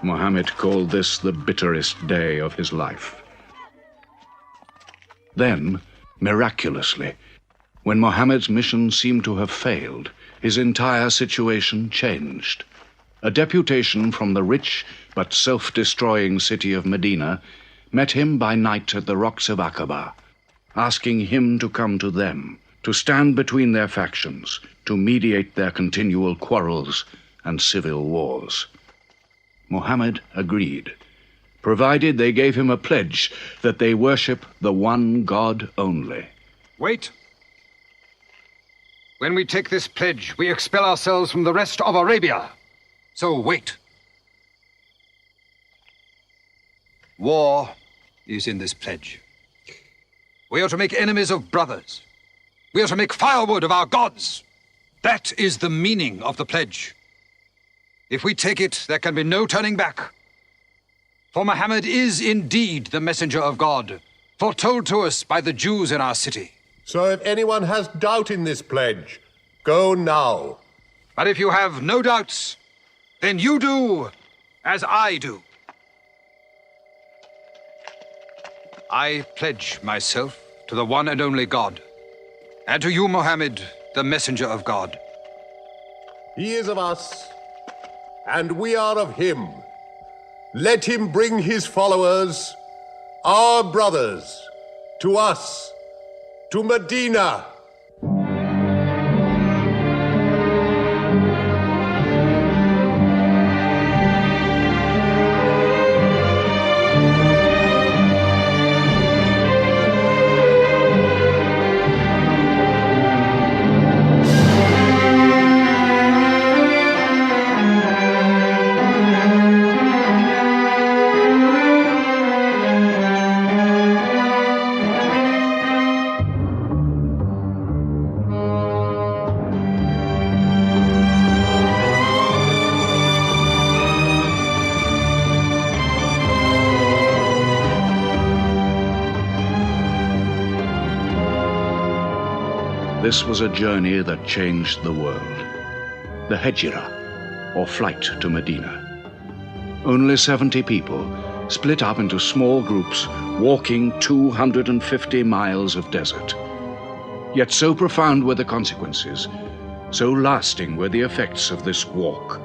Mohammed called this the bitterest day of his life. Then, miraculously, when Mohammed's mission seemed to have failed, his entire situation changed. A deputation from the rich but self-destroying city of Medina met him by night at the rocks of Aqaba, asking him to come to them, to stand between their factions, to mediate their continual quarrels and civil wars. Mohammed agreed, provided they gave him a pledge that they worship the one God only. Wait. When we take this pledge, we expel ourselves from the rest of Arabia. So wait. War is in this pledge. We are to make enemies of brothers. We are to make firewood of our gods. That is the meaning of the pledge. If we take it, there can be no turning back. For Mohammed is indeed the messenger of God, foretold to us by the Jews in our city. So if anyone has doubt in this pledge, go now. But if you have no doubts, then you do as I do. I pledge myself to the one and only God, and to you, Mohammed, the messenger of God. He is of us, and we are of him. Let him bring his followers, our brothers, to us, to Medina. This was a journey that changed the world. The Hejira, or flight to Medina. Only 70 people, split up into small groups, walking 250 miles of desert. Yet so profound were the consequences, so lasting were the effects of this walk,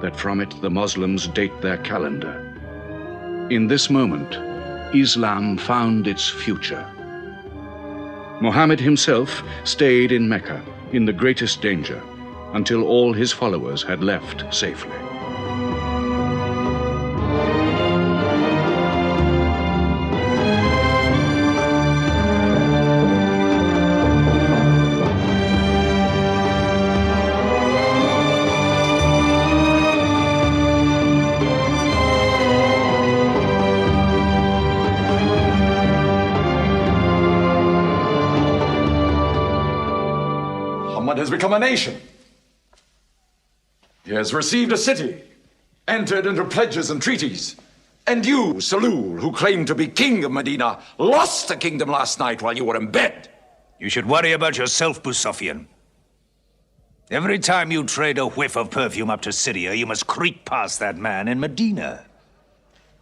that from it the Muslims date their calendar. In this moment, Islam found its future. Mohammed himself stayed in Mecca in the greatest danger until all his followers had left safely. Has become a nation. He has received a city, entered into pledges and treaties. And you, Salul, who claimed to be king of Medina, lost the kingdom last night while you were in bed. You should worry about yourself, Moustapha. Every time you trade a whiff of perfume up to Syria, you must creep past that man in Medina.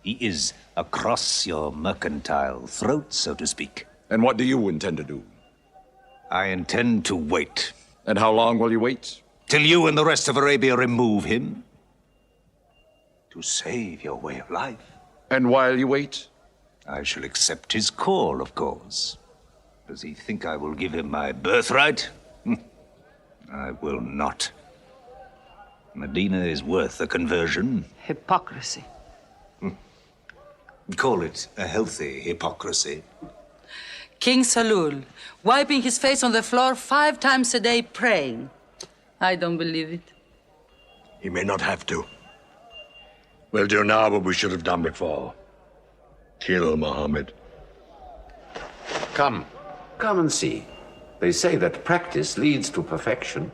He is across your mercantile throat, so to speak. And what do you intend to do? I intend to wait. And how long will you wait? Till you and the rest of Arabia remove him. To save your way of life. And while you wait? I shall accept his call, of course. Does he think I will give him my birthright? I will not. Medina is worth a conversion. Hypocrisy. Call it a healthy hypocrisy. King Salul, wiping his face on the floor 5 times a day, praying. I don't believe it. He may not have to. We'll do now what we should have done before. Kill Mohammed. Come and see. They say that practice leads to perfection.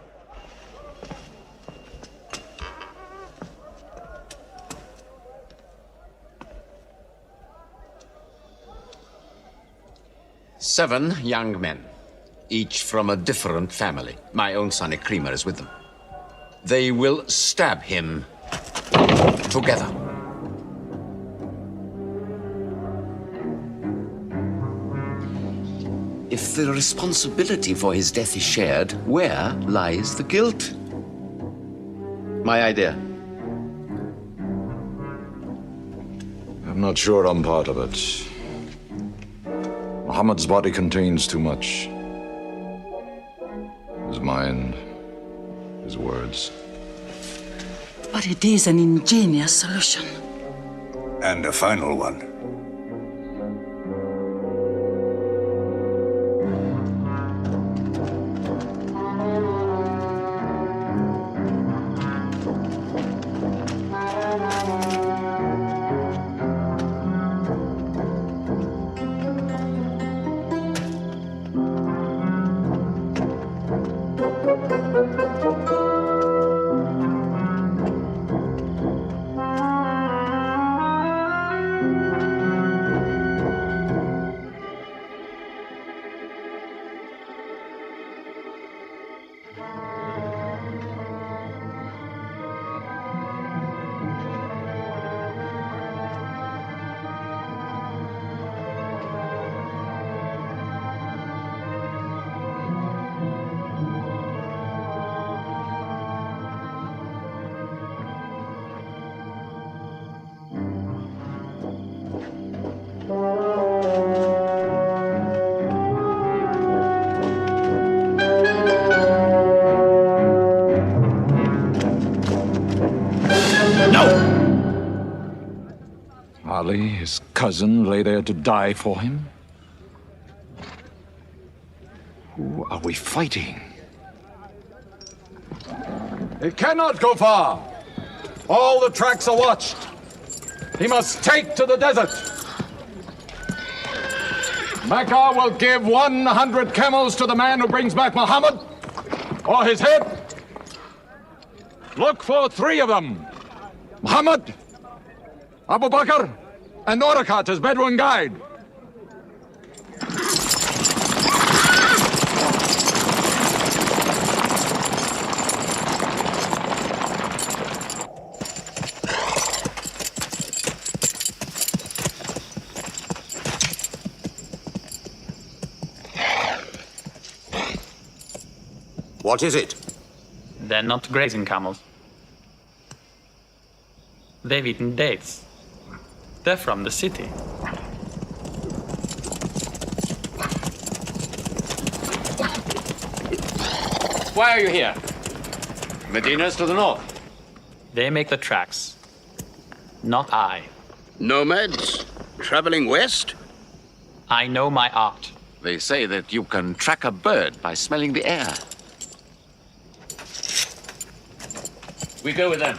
Seven young men, each from a different family. My own son Ikrimah is with them. They will stab him together. If the responsibility for his death is shared, where lies the guilt? My idea. I'm not sure I'm part of it. Muhammad's body contains too much. His mind, his words. But it is an ingenious solution. And a final one. Ali, his cousin, lay there to die for him? Who are we fighting? He cannot go far. All the tracks are watched. He must take to the desert. Mecca will give 100 camels to the man who brings back Mohammed, or his head. Look for 3 of them. Muhammad, Abu Bakr, and Ar-Risālah as Bedouin guide. What is it? They're not grazing camels. They've eaten dates. They're from the city. Why are you here? Medina's to the north. They make the tracks, not I. Nomads? Traveling west? I know my art. They say that you can track a bird by smelling the air. We go with them.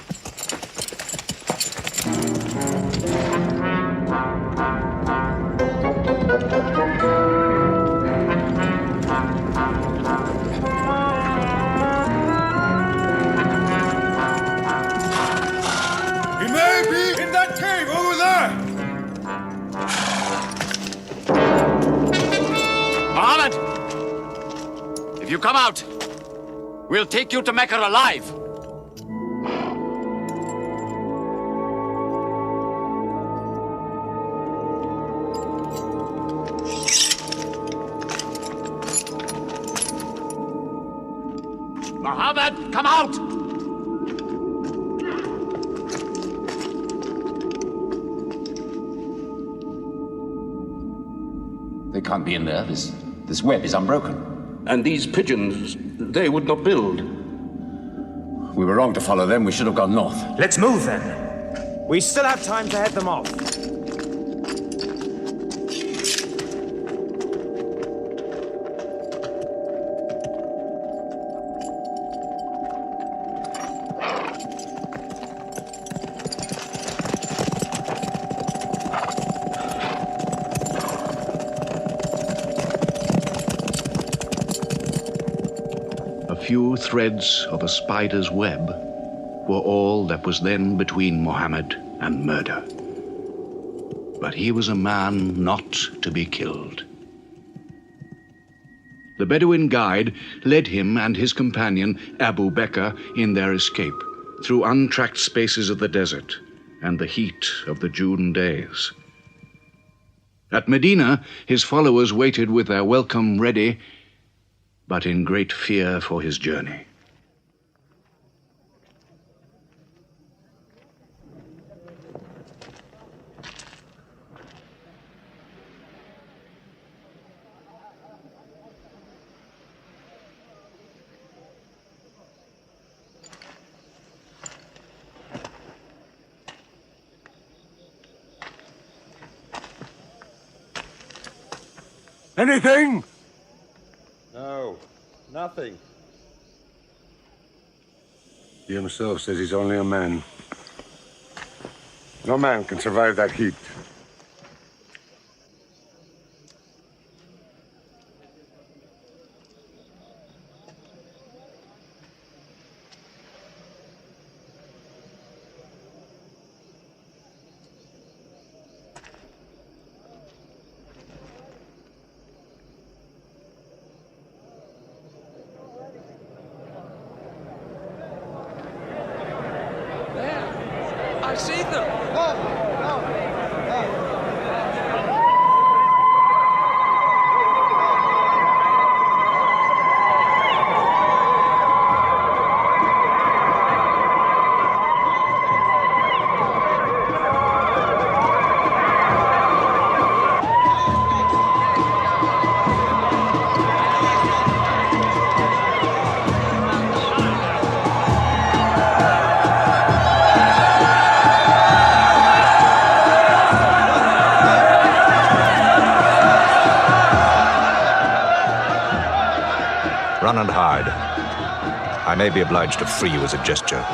He may be in that cave over there! Mohammed! If you come out, we'll take you to Mecca alive. Mohammed, come out! They can't be in there. This web is unbroken. And these pigeons, they would not build. We were wrong to follow them. We should have gone north. Let's move then. We still have time to head them off. Few threads of a spider's web were all that was then between Mohammed and murder. But he was a man not to be killed. The Bedouin guide led him and his companion, Abu Bakr, in their escape through untracked spaces of the desert and the heat of the June days. At Medina, his followers waited with their welcome ready, but in great fear for his journey. Anything? No, nothing. He himself says he's only a man. No man can survive that heat. I see them! I may be obliged to free you as a gesture.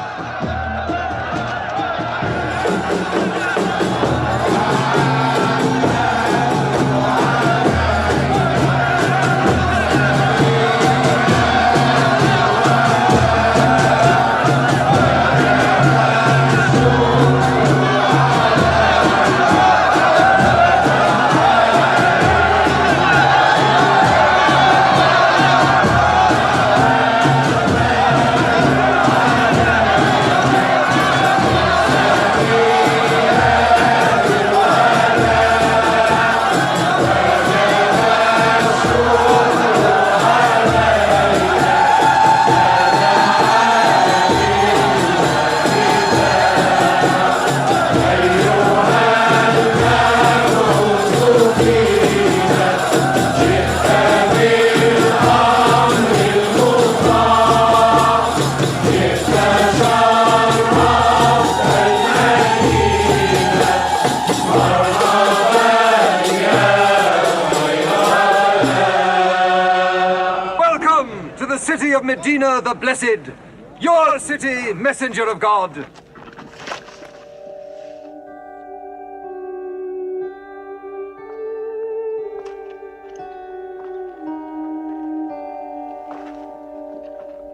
Medina the Blessed, your city, messenger of God.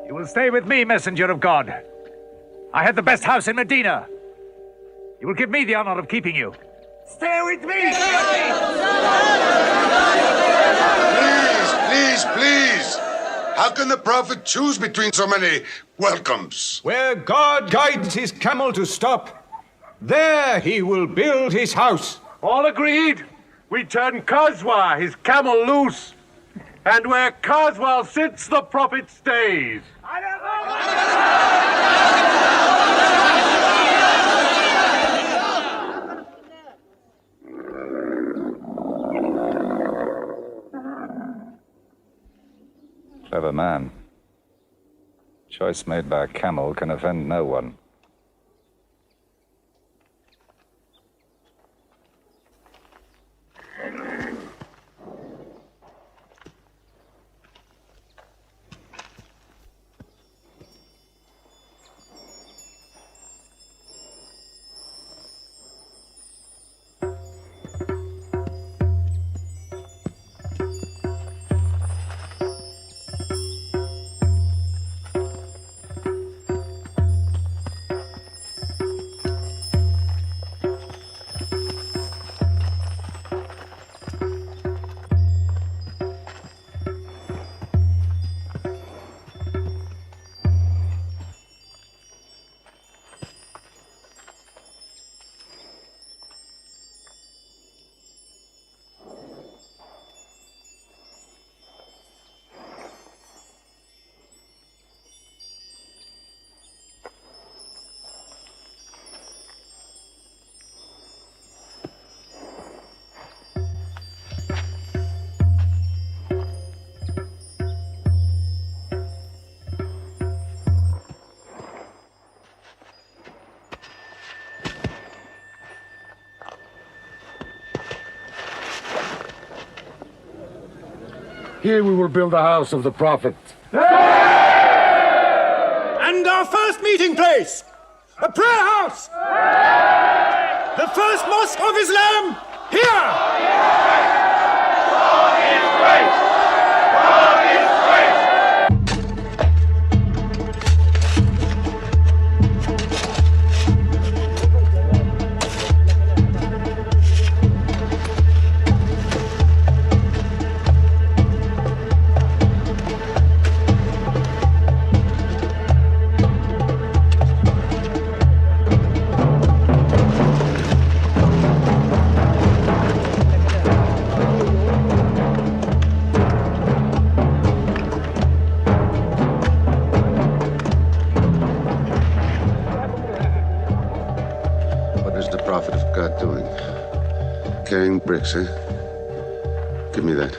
You will stay with me, messenger of God. I had the best house in Medina. You will give me the honor of keeping you. Stay with me! Please! How can the Prophet choose between so many welcomes? Where God guides his camel to stop, there he will build his house. All agreed. We turn Khazwa, his camel, loose. And where Khazwa sits, the Prophet stays. Clever man. Choice made by a camel can offend no one. Here we will build the house of the Prophet. And our first meeting place, a prayer house. The first mosque of Islam, here. God is great. God is great. Carrying bricks, eh? Give me that.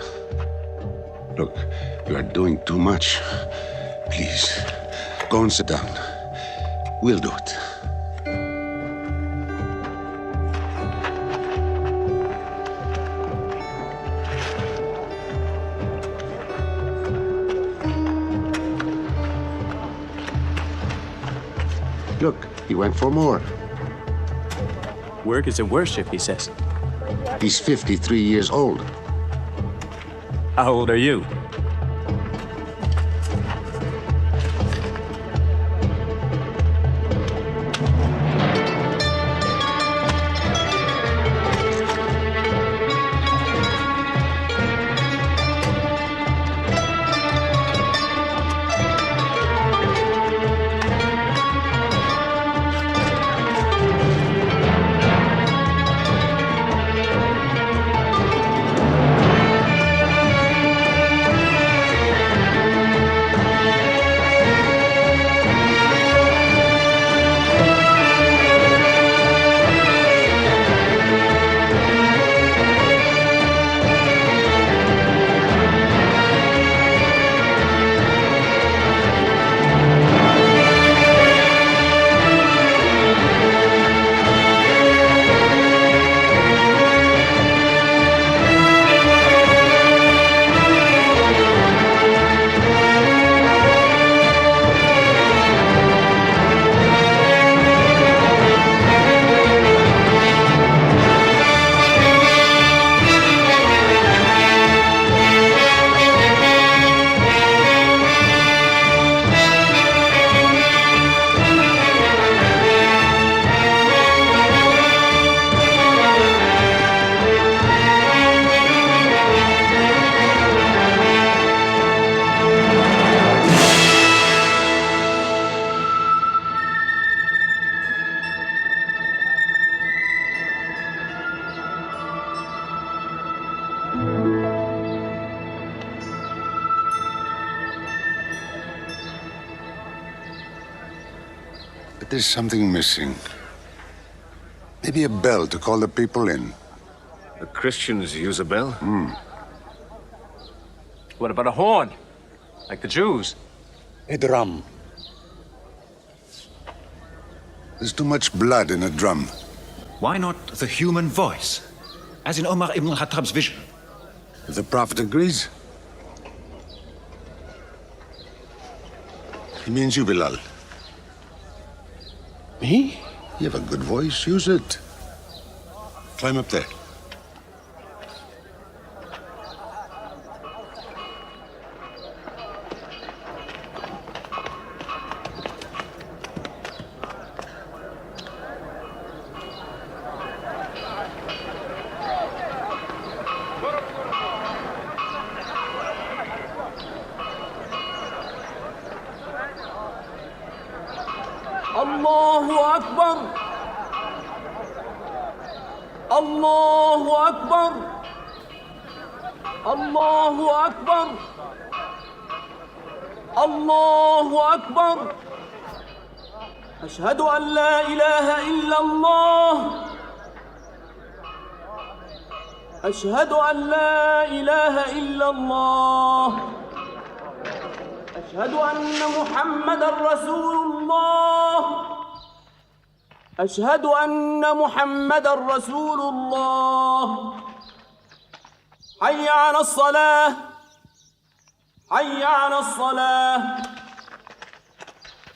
Look, you are doing too much. Please, go and sit down. We'll do it. Look, he went for more. Work is a worship, he says. He's 53 years old. How old are you? But there's something missing. Maybe a bell to call the people in. The Christians use a bell? What about a horn? Like the Jews? A drum. There's too much blood in a drum. Why not the human voice? As in Omar ibn al-Khattab's vision. If the Prophet agrees. He means you, Bilal. Me? You have a good voice. Use it. Climb up there. الله أكبر الله أكبر الله أكبر الله أكبر أشهد أن لا إله إلا الله أشهد أن لا إله إلا الله أشهد أن محمدًا رسول الله أشهد أن محمدًا رسول الله حي على الصلاة حي على الصلاة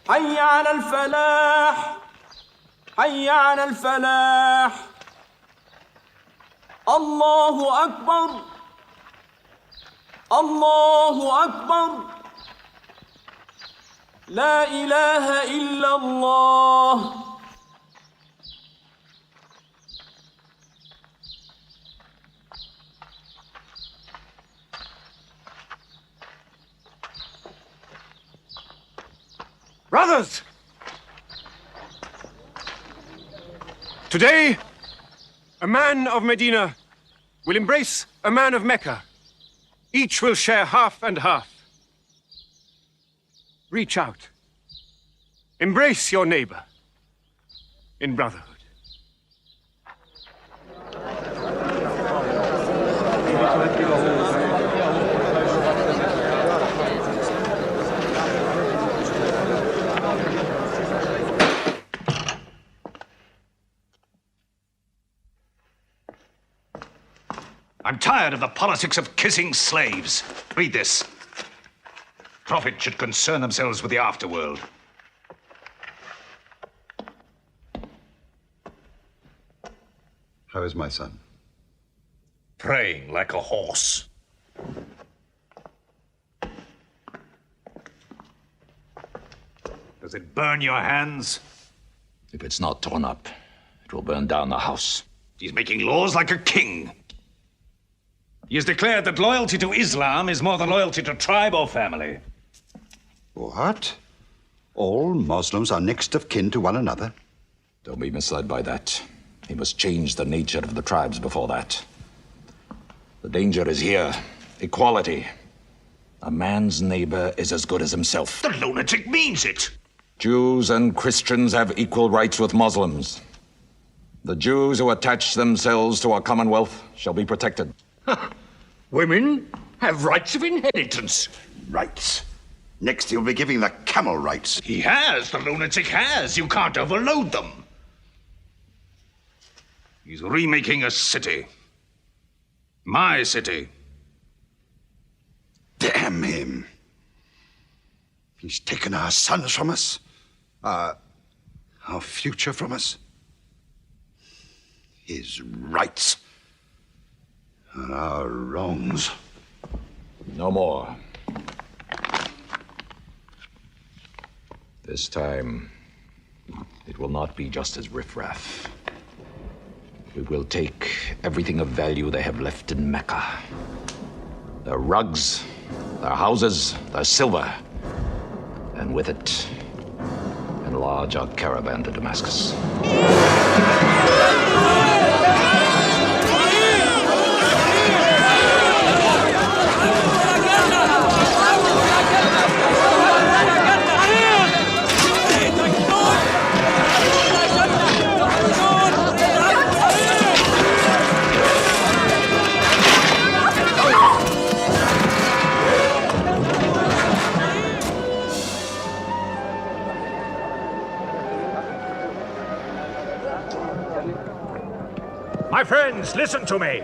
حي على الفلاح حي على الفلاح الله أكبر الله أكبر لا إله إلا الله Brothers! Today, a man of Medina will embrace a man of Mecca. Each will share half and half. Reach out. Embrace your neighbor in brotherhood. I'm tired of the politics of kissing slaves. Read this. Prophets should concern themselves with the afterworld. How is my son? Praying like a horse. Does it burn your hands? If it's not torn up, it will burn down the house. He's making laws like a king. He has declared that loyalty to Islam is more than loyalty to tribe or family. What? All Muslims are next of kin to one another? Don't be misled by that. He must change the nature of the tribes before that. The danger is here. Equality. A man's neighbor is as good as himself. The lunatic means it. Jews and Christians have equal rights with Muslims. The Jews who attach themselves to our commonwealth shall be protected. Women have rights of inheritance. Rights? Next he'll be giving the camel rights. He has. The lunatic has. You can't overload them. He's remaking a city. My city. Damn him. He's taken our sons from us. Our future from us. His rights. And our wrongs. No more. This time, it will not be just as riffraff. We will take everything of value they have left in Mecca. Their rugs, their houses, their silver. And with it, enlarge our caravan to Damascus. My friends, listen to me.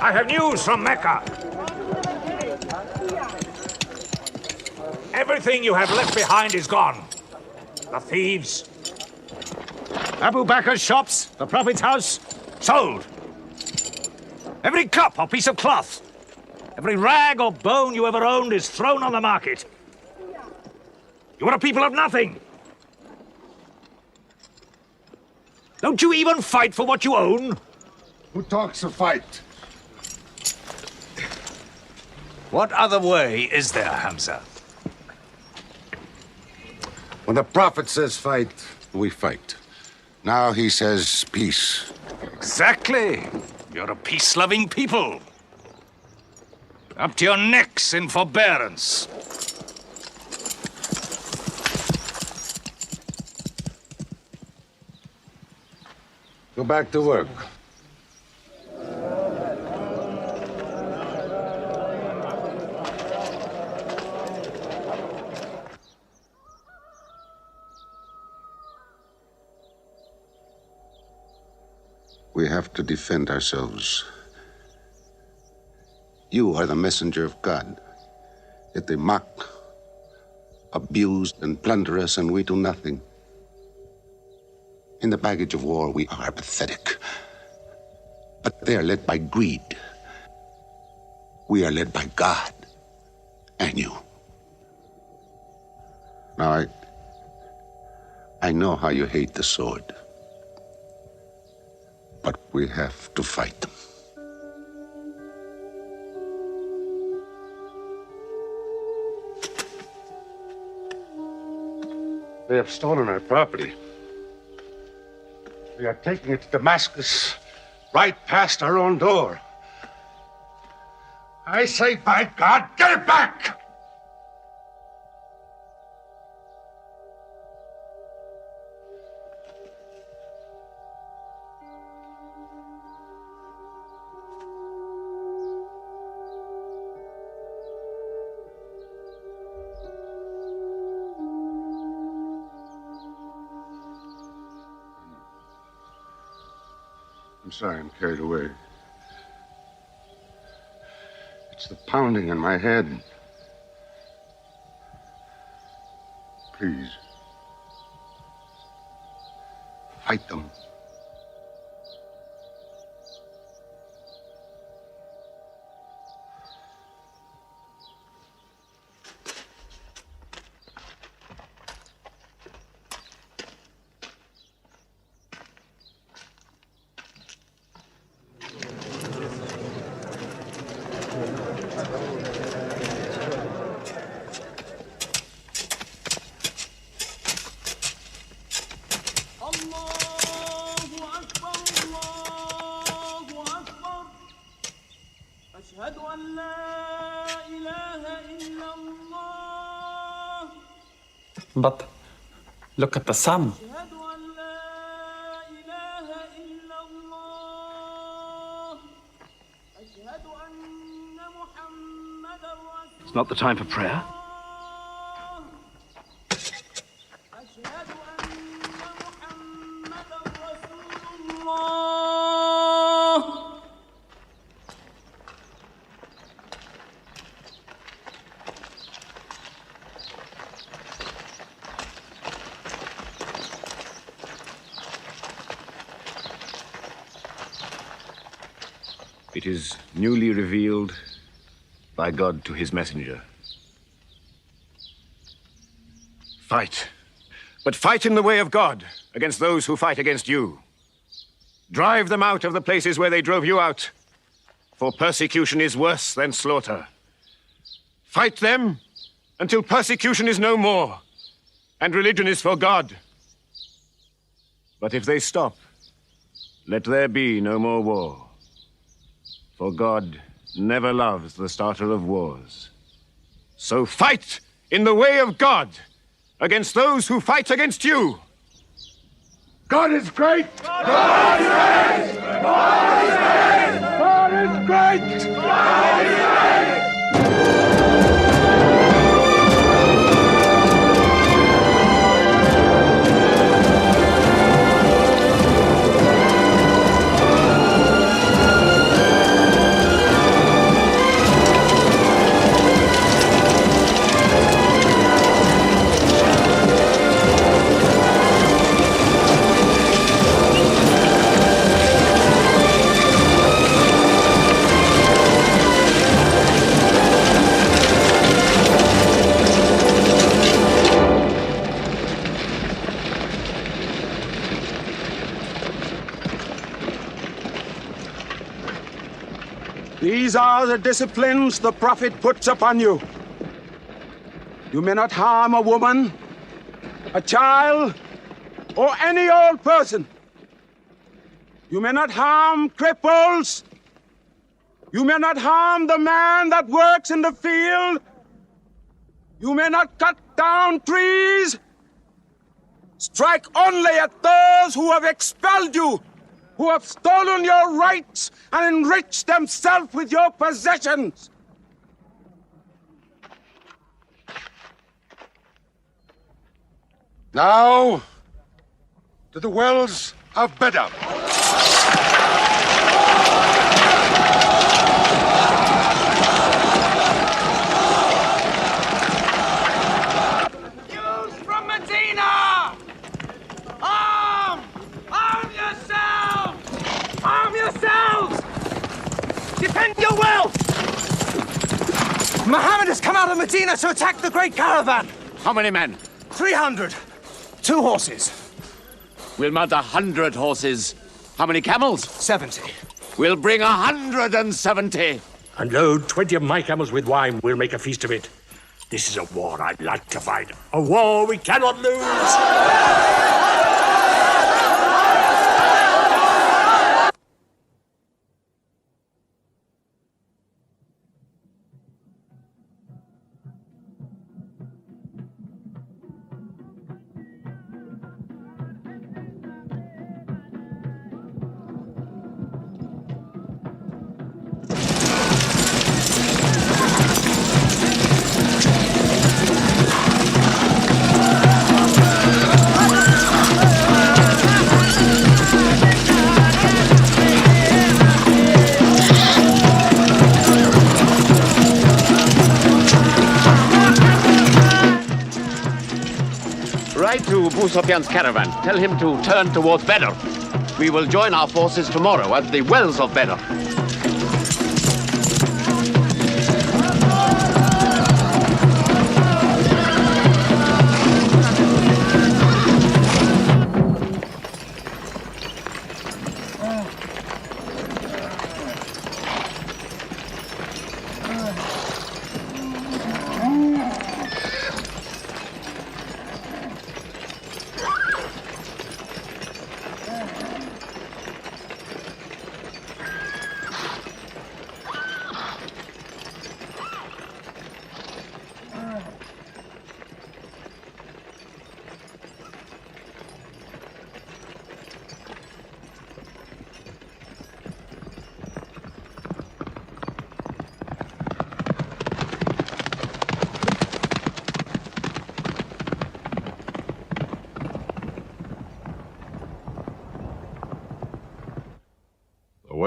I have news from Mecca. Everything you have left behind is gone. The thieves. Abu Bakr's shops, the Prophet's house, sold. Every cup or piece of cloth, every rag or bone you ever owned is thrown on the market. You are a people of nothing. Don't you even fight for what you own? Who talks of fight? What other way is there, Hamza? When the Prophet says fight, we fight. Now he says peace. Exactly. You're a peace-loving people. Up to your necks in forbearance. Go back to work. We have to defend ourselves. You are the messenger of God. Yet they mock, abuse, and plunder us, and we do nothing. In the baggage of war, we are pathetic. But they are led by greed. We are led by God and you. Now, I know how you hate the sword. But we have to fight them. They have stolen our property. We are taking it to Damascus, right past our own door. I say, by God, get it back! I'm sorry, I'm carried away. It's the pounding in my head. Please. Fight them. But look at the sun. It's not the time for prayer. It is newly revealed by God to his messenger. Fight. But fight in the way of God against those who fight against you. Drive them out of the places where they drove you out, for persecution is worse than slaughter. Fight them until persecution is no more, and religion is for God. But if they stop, let there be no more war. For God never loves the starter of wars. So fight in the way of God against those who fight against you. God is great! God is great! God is great! God is great! God is great! These are the disciplines the Prophet puts upon you. You may not harm a woman, a child, or any old person. You may not harm cripples. You may not harm the man that works in the field. You may not cut down trees. Strike only at those who have expelled you, who have stolen your rights and enriched themselves with your possessions. Now, to the wells of Bedr. Jews from Medina! Arm! Arm yourselves! Arm yourselves! Defend your wealth! Mohammed has come out of Medina to attack the great caravan. How many men? 300. 2 horses. We'll mount 100 horses. How many camels? 70. We'll bring 170. And load 20 of my camels with wine. We'll make a feast of it. This is a war I'd like to fight. A war we cannot lose. Write to Abu Sufyan's caravan. Tell him to turn towards Bedr. We will join our forces tomorrow at the wells of Bedr.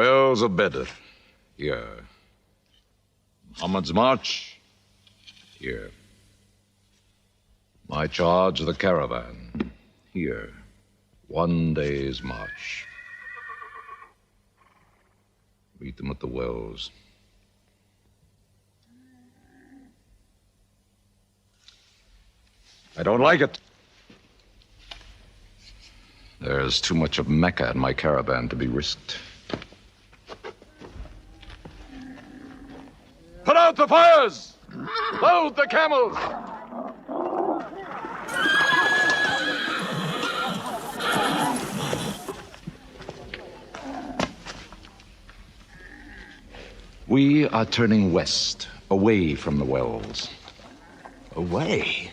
wells of Bedr. Here. Muhammad's march. Here. My charge of the caravan. Here. 1 day's march. Meet them at the wells. I don't like it. There's too much of Mecca in my caravan to be risked. Put out the fires! Load the camels! We are turning west, away from the wells. Away?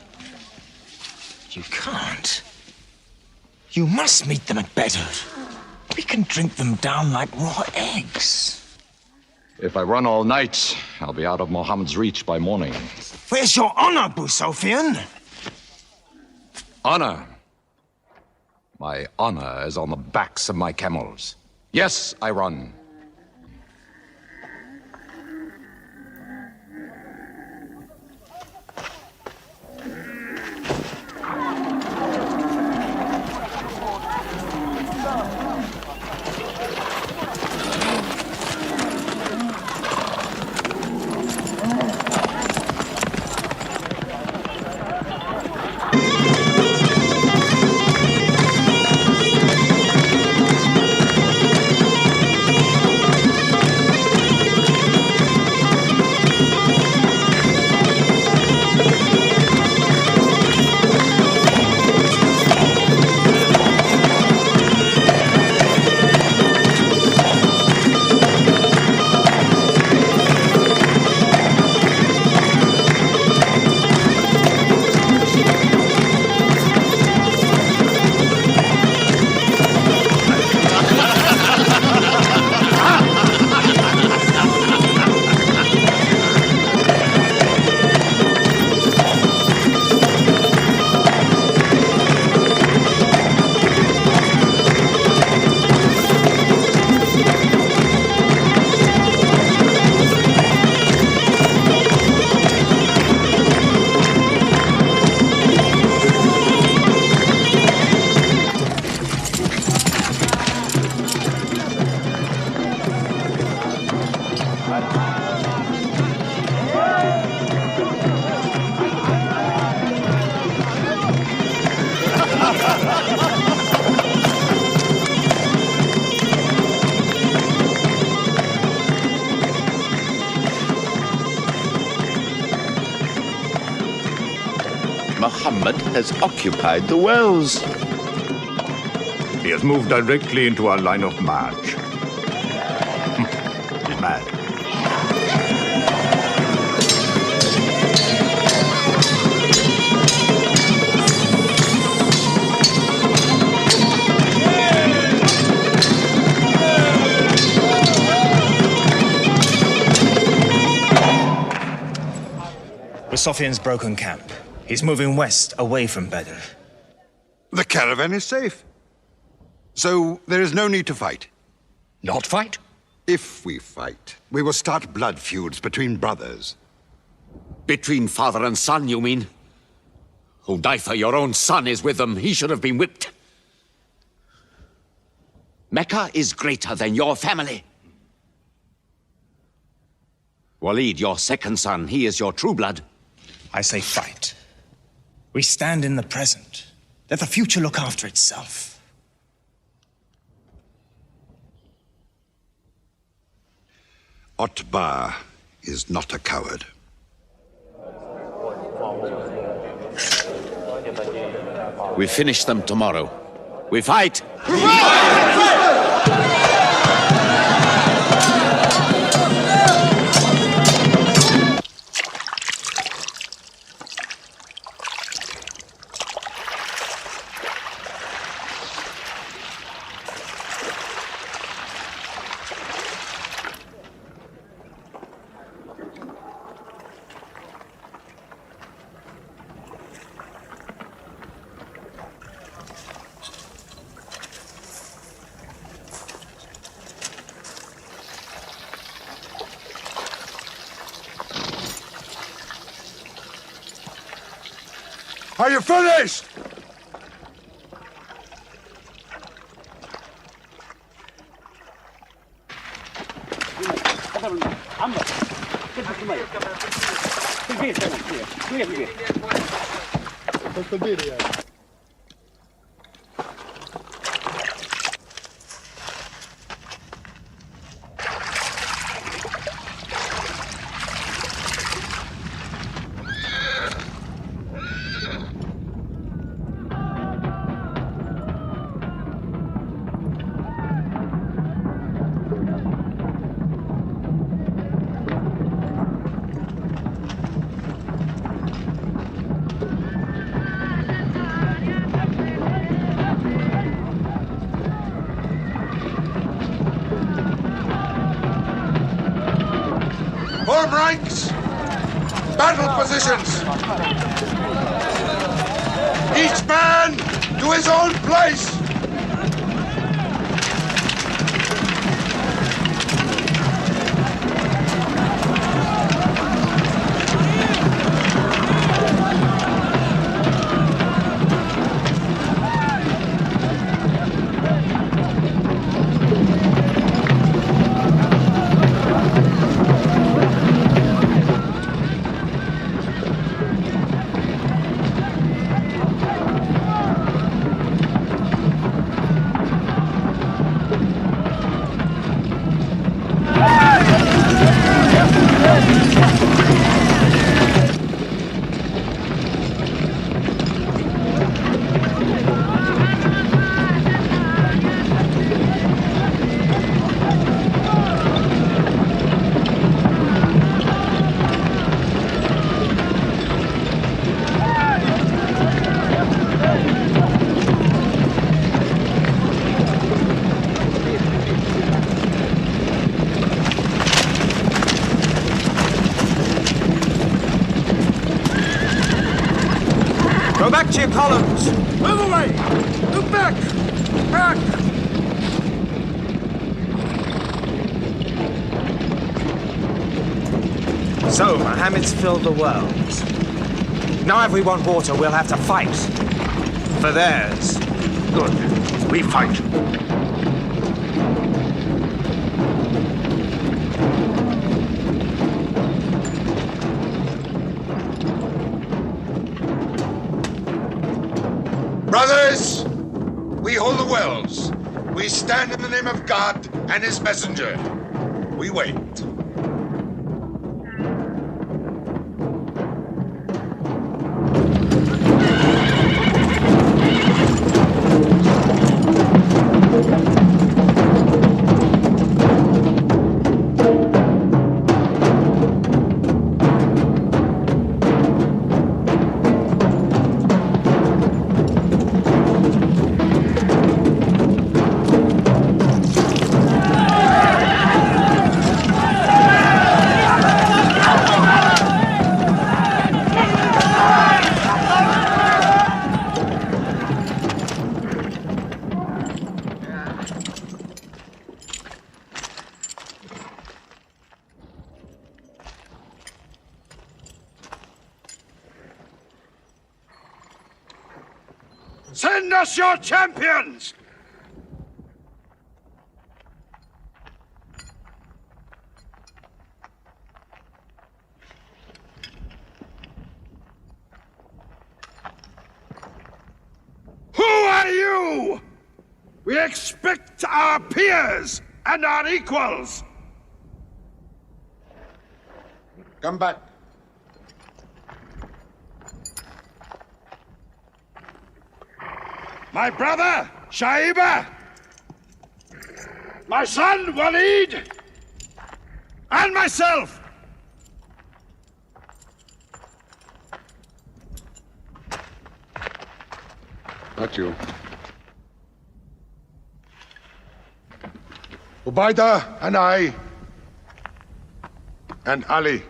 You can't. You must meet them at Bedr. We can drink them down like raw eggs. If I run all night, I'll be out of Mohammed's reach by morning. Where's your honor, Abu Sufyan? Honor? My honor is on the backs of my camels. Yes, I run. Mohammed has occupied the wells. He has moved directly into our line of march. He's mad. Sufyan's broken camp. He's moving west, away from Bedr. The caravan is safe. So there is no need to fight. Not fight? If we fight, we will start blood feuds between brothers. Between father and son, you mean? Hudayfa, your own son, is with them. He should have been whipped. Mecca is greater than your family. Walid, your second son, he is your true blood. I say fight. We stand in the present. Let the future look after itself. Utbah is not a coward. We finish them tomorrow. We fight! Are you finished? Form ranks! Battle positions! Each man to his own place! Go back to your columns! Move away! Move back! Back! So, Mohammed's filled the world. Now if we want water, we'll have to fight. For theirs. Good. We fight. Brothers, we hold the wells. We stand in the name of God and his messenger. We wait. Send us your champions! Who are you? We expect our peers and our equals. Come back. My brother, Shaiba. My son, Walid. And myself. Not you. Ubaidah and I. And Ali.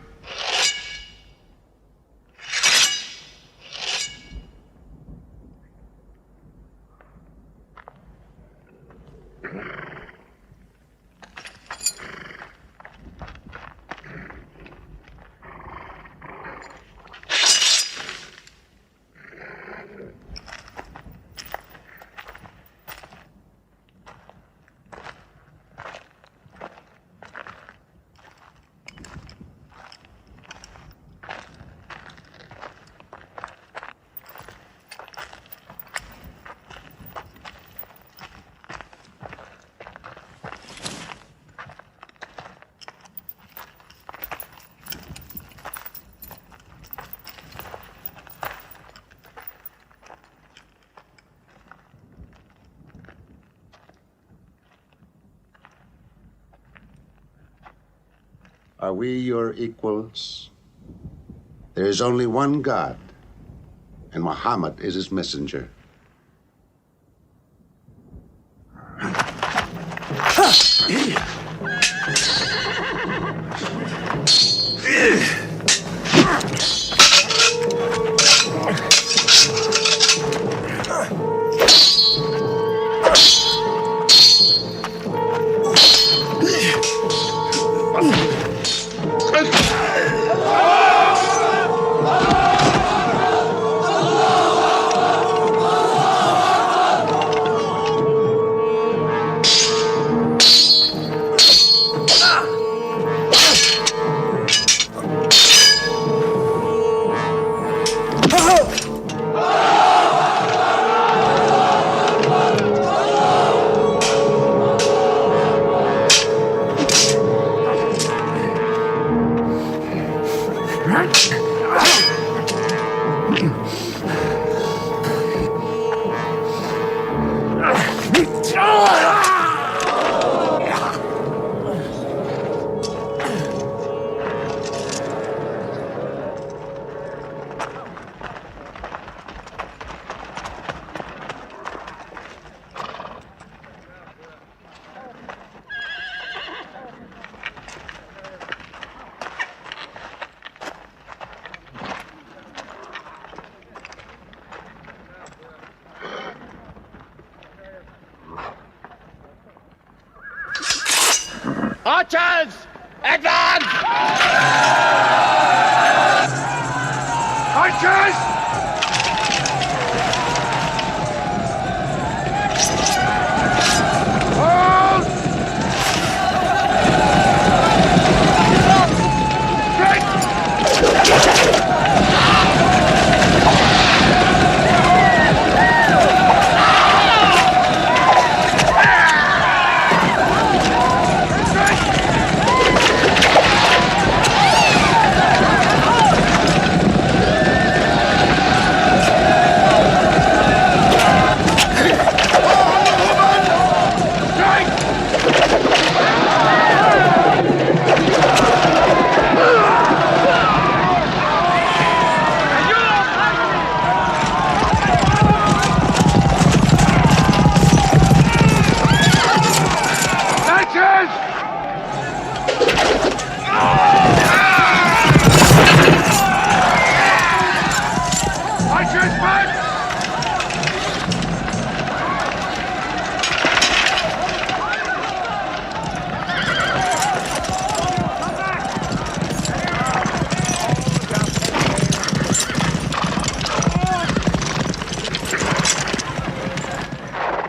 Are we your equals? There is only one God, and Muhammad is his messenger. Archers! Advance! Archers! Hold!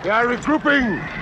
They are regrouping!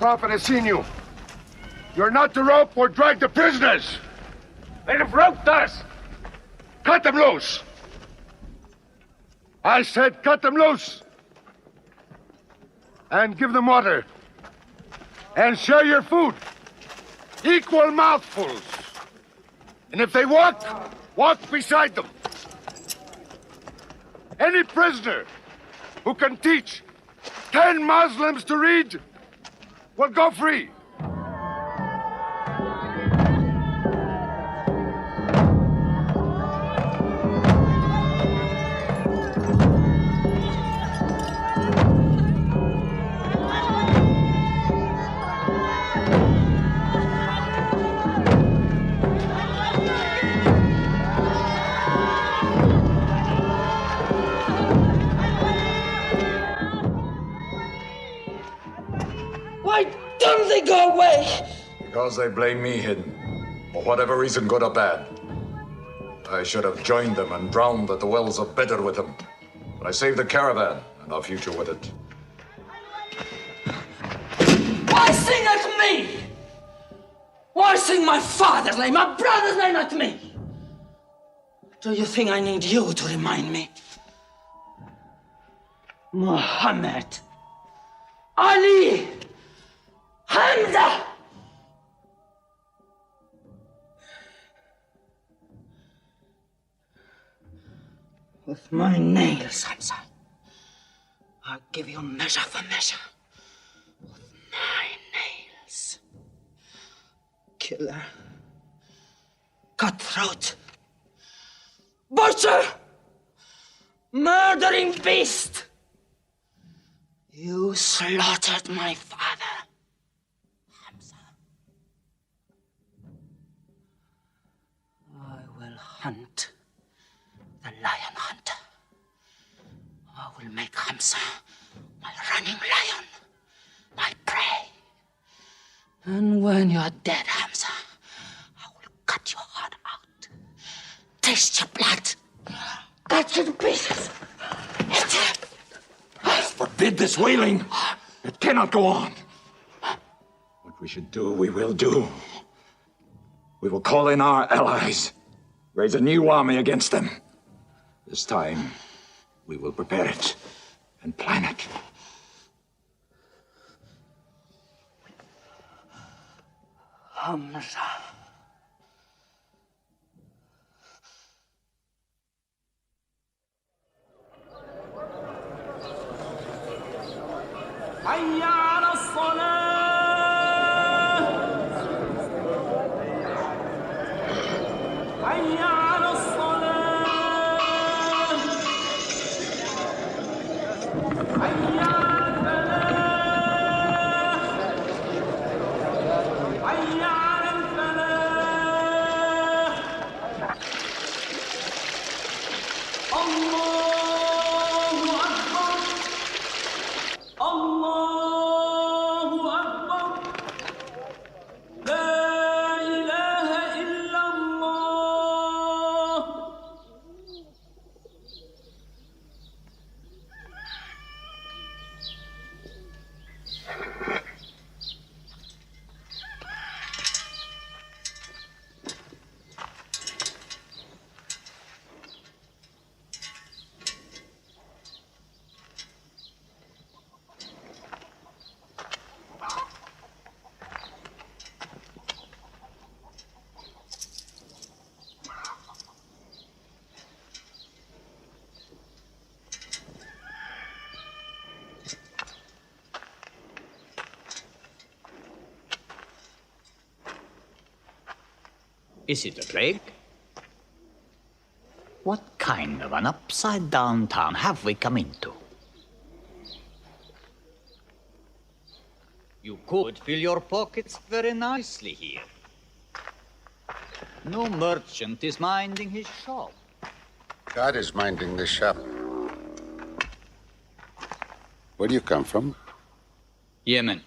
Prophet has seen you. You're not to rope or drag the prisoners. They have roped us. Cut them loose. I said cut them loose. And give them water. And share your food. Equal mouthfuls. And if they walk, walk beside them. Any prisoner who can teach 10 Muslims to read will go free. Why don't they go away? Because they blame me, Hidden. For whatever reason, good or bad. I should have joined them and drowned at the wells of Bedr with them. But I saved the caravan and our future with it. Why sing at me? Why sing my father's name, my brother's name at me? Do you think I need you to remind me? Mohammed, Ali, Hamza! With my nails, Hamza, I'll give you measure for measure. With my nails. Killer. Cutthroat. Butcher! Murdering beast! You slaughtered my father, Hamza. I will hunt the lion hunter. I will make Hamza my running lion, my prey. And when you are dead, Hamza, I will cut your heart out, taste your blood, cut you to pieces, eat it. Forbid this wailing. It cannot go on. What we should do, we will do. We will call in our allies, raise a new army against them. This time, we will prepare it and plan it. Hamza. حي على الصلاة حي على الصلاة حي على الفلاح حي على الفلاح الله أكبر الله أكبر لا إله إلا الله. Is it a plague? What kind of an upside-down town have we come into? You could fill your pockets very nicely here. No merchant is minding his shop. God is minding the shop. Where do you come from? Yemen.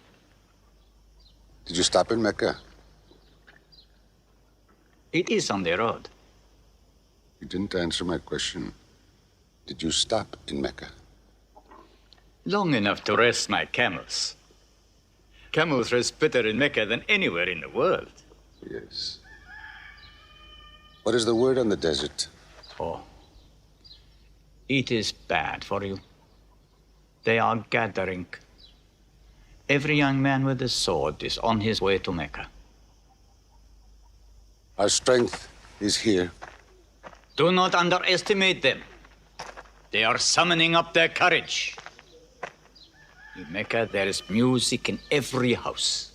Did you stop in Mecca? It is on the road. You didn't answer my question. Did you stop in Mecca? Long enough to rest my camels. Camels roast better in Mecca than anywhere in the world. Yes. What is the word on the desert? Oh. It is bad for you. They are gathering. Every young man with a sword is on his way to Mecca. Our strength is here. Do not underestimate them. They are summoning up their courage. In Mecca, there is music in every house.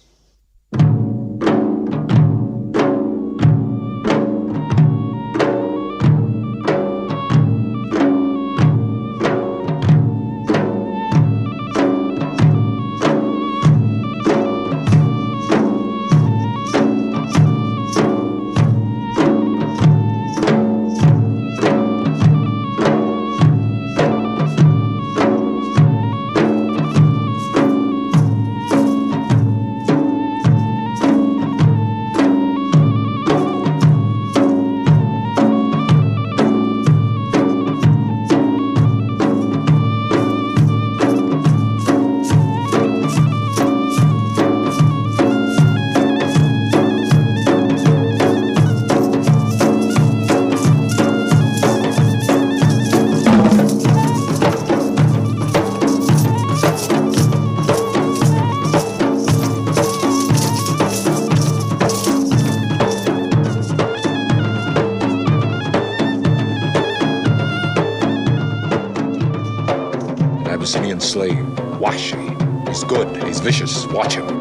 Slave, Washi. He's good, he's vicious. Watch him.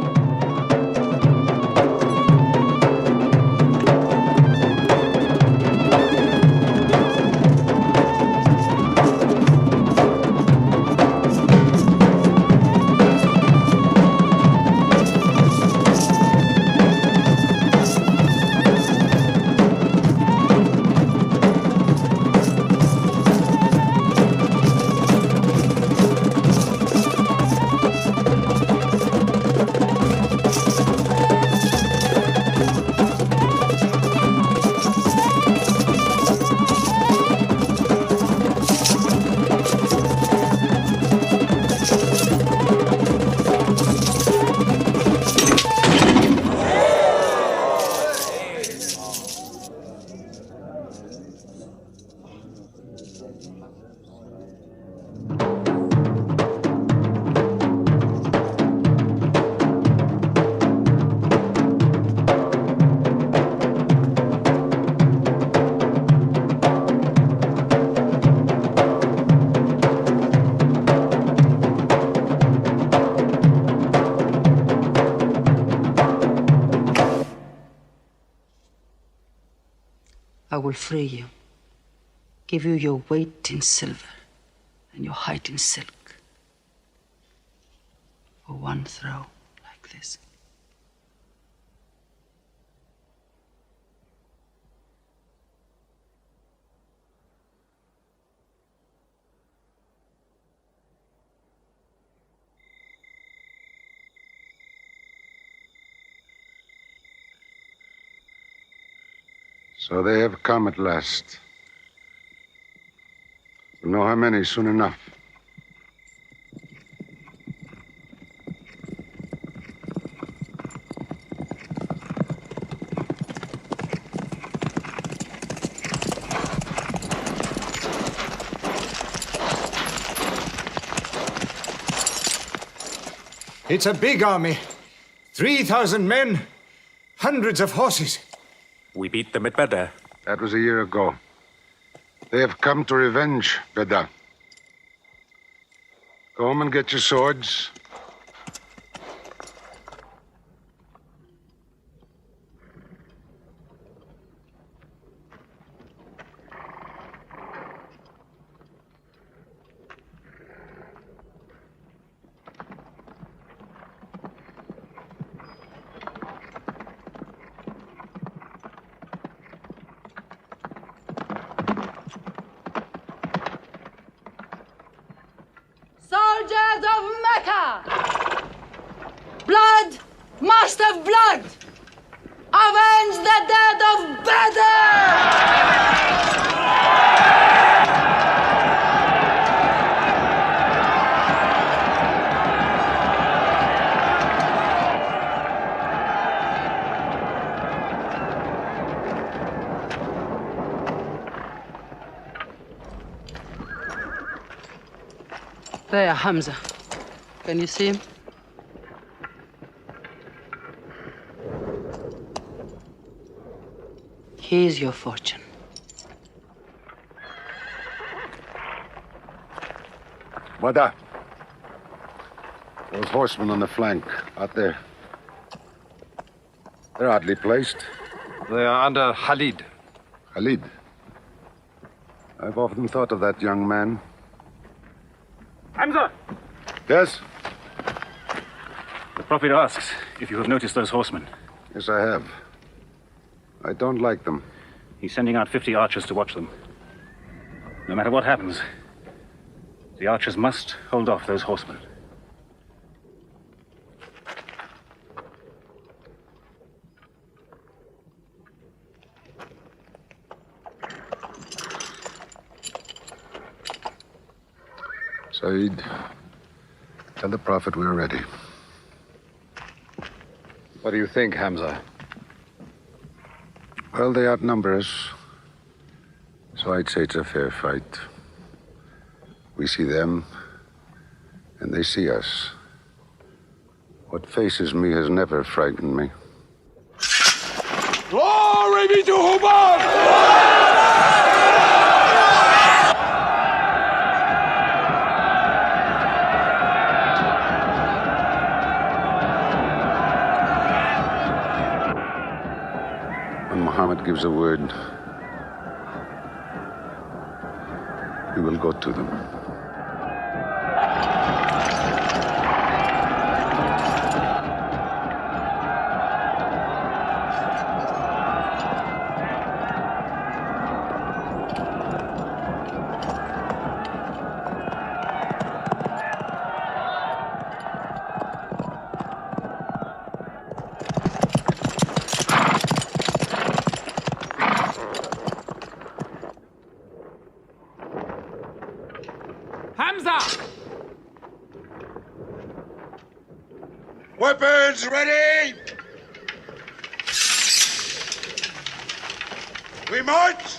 I will free you, give you your weight in silver and your height in silk for one throw like this. So they have come at last. We'll know how many soon enough. It's a big army. 3,000 men, hundreds of horses. We beat them at Badr. That was a year ago. They have come to revenge Badr. Go home and get your swords. Soldiers of Mecca! Blood must have blood! Avenge the dead of Badr! There, Hamza. Can you see him? Here's your fortune. Wada. Those horsemen on the flank, out there. They're oddly placed. They are under Khalid. Khalid? I've often thought of that young man. Hamza! Yes? The Prophet asks if you have noticed those horsemen. Yes, I have. I don't like them. He's sending out 50 archers to watch them. No matter what happens, the archers must hold off those horsemen. Saeed, tell the Prophet we're ready. What do you think, Hamza? Well, they outnumber us, so I'd say it's a fair fight. We see them, and they see us. What faces me has never frightened me. Glory be to Hubbard! When Mohammed gives a word, we will go to them. Weapons ready! We march!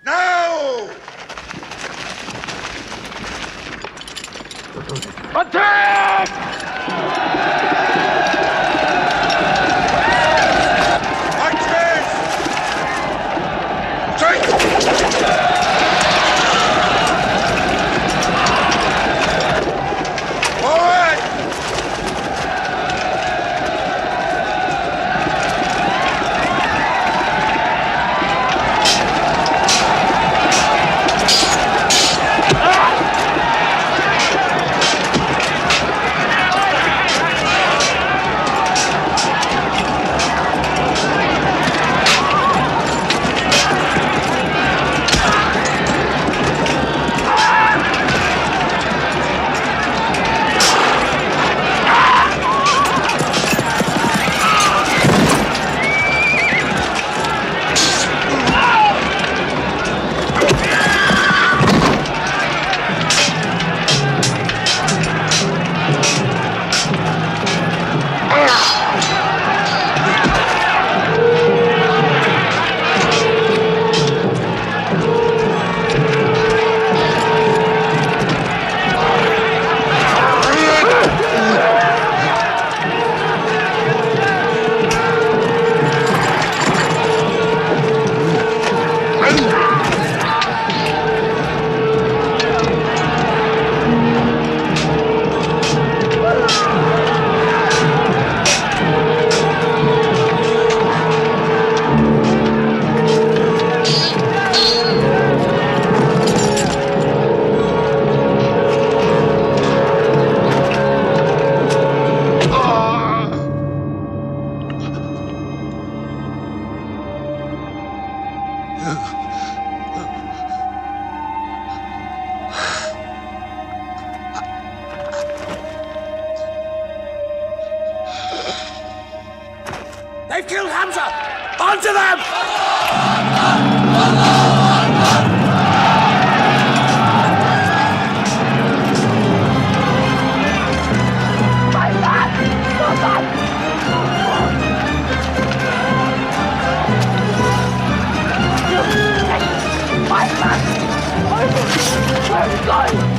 Now! Attack! They've killed Hamza! Onto them! My son!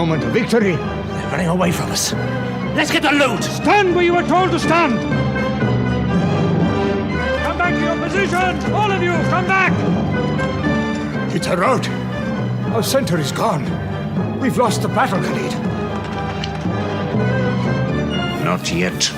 moment of victory. They're running away from us. Let's get the loot! Stand where you were told to stand! Come back to your position! All of you, come back! It's a rout. Our center is gone. We've lost the battle, Khalid. Not yet.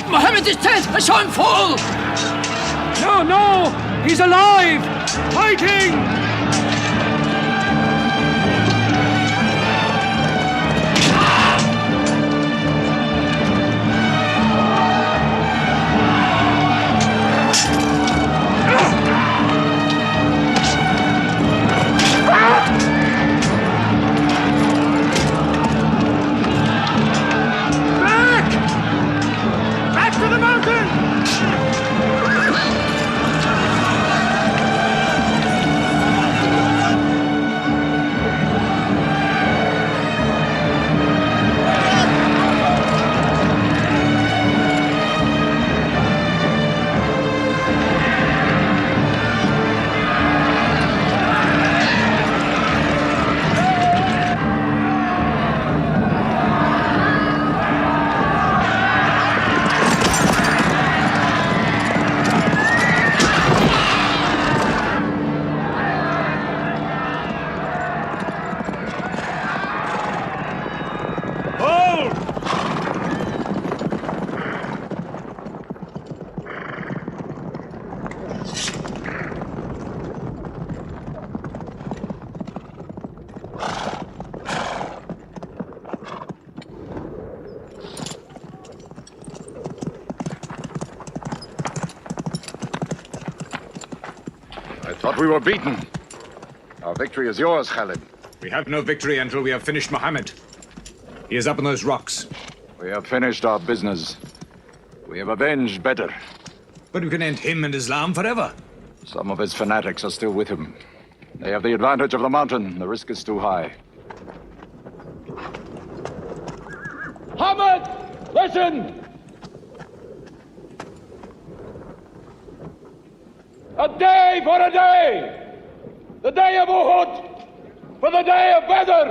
Mohammed is dead! I saw him fall! No! He's alive! Fighting! Thought we were beaten. Our victory is yours, Khalid. We have no victory until we have finished Mohammed. He is up on those rocks. We have finished our business. We have avenged Badr. But we can end him and Islam forever. Some of his fanatics are still with him. They have the advantage of the mountain. The risk is too high. Mohammed, listen! A day for a day! The day of Uhud for the day of Badr!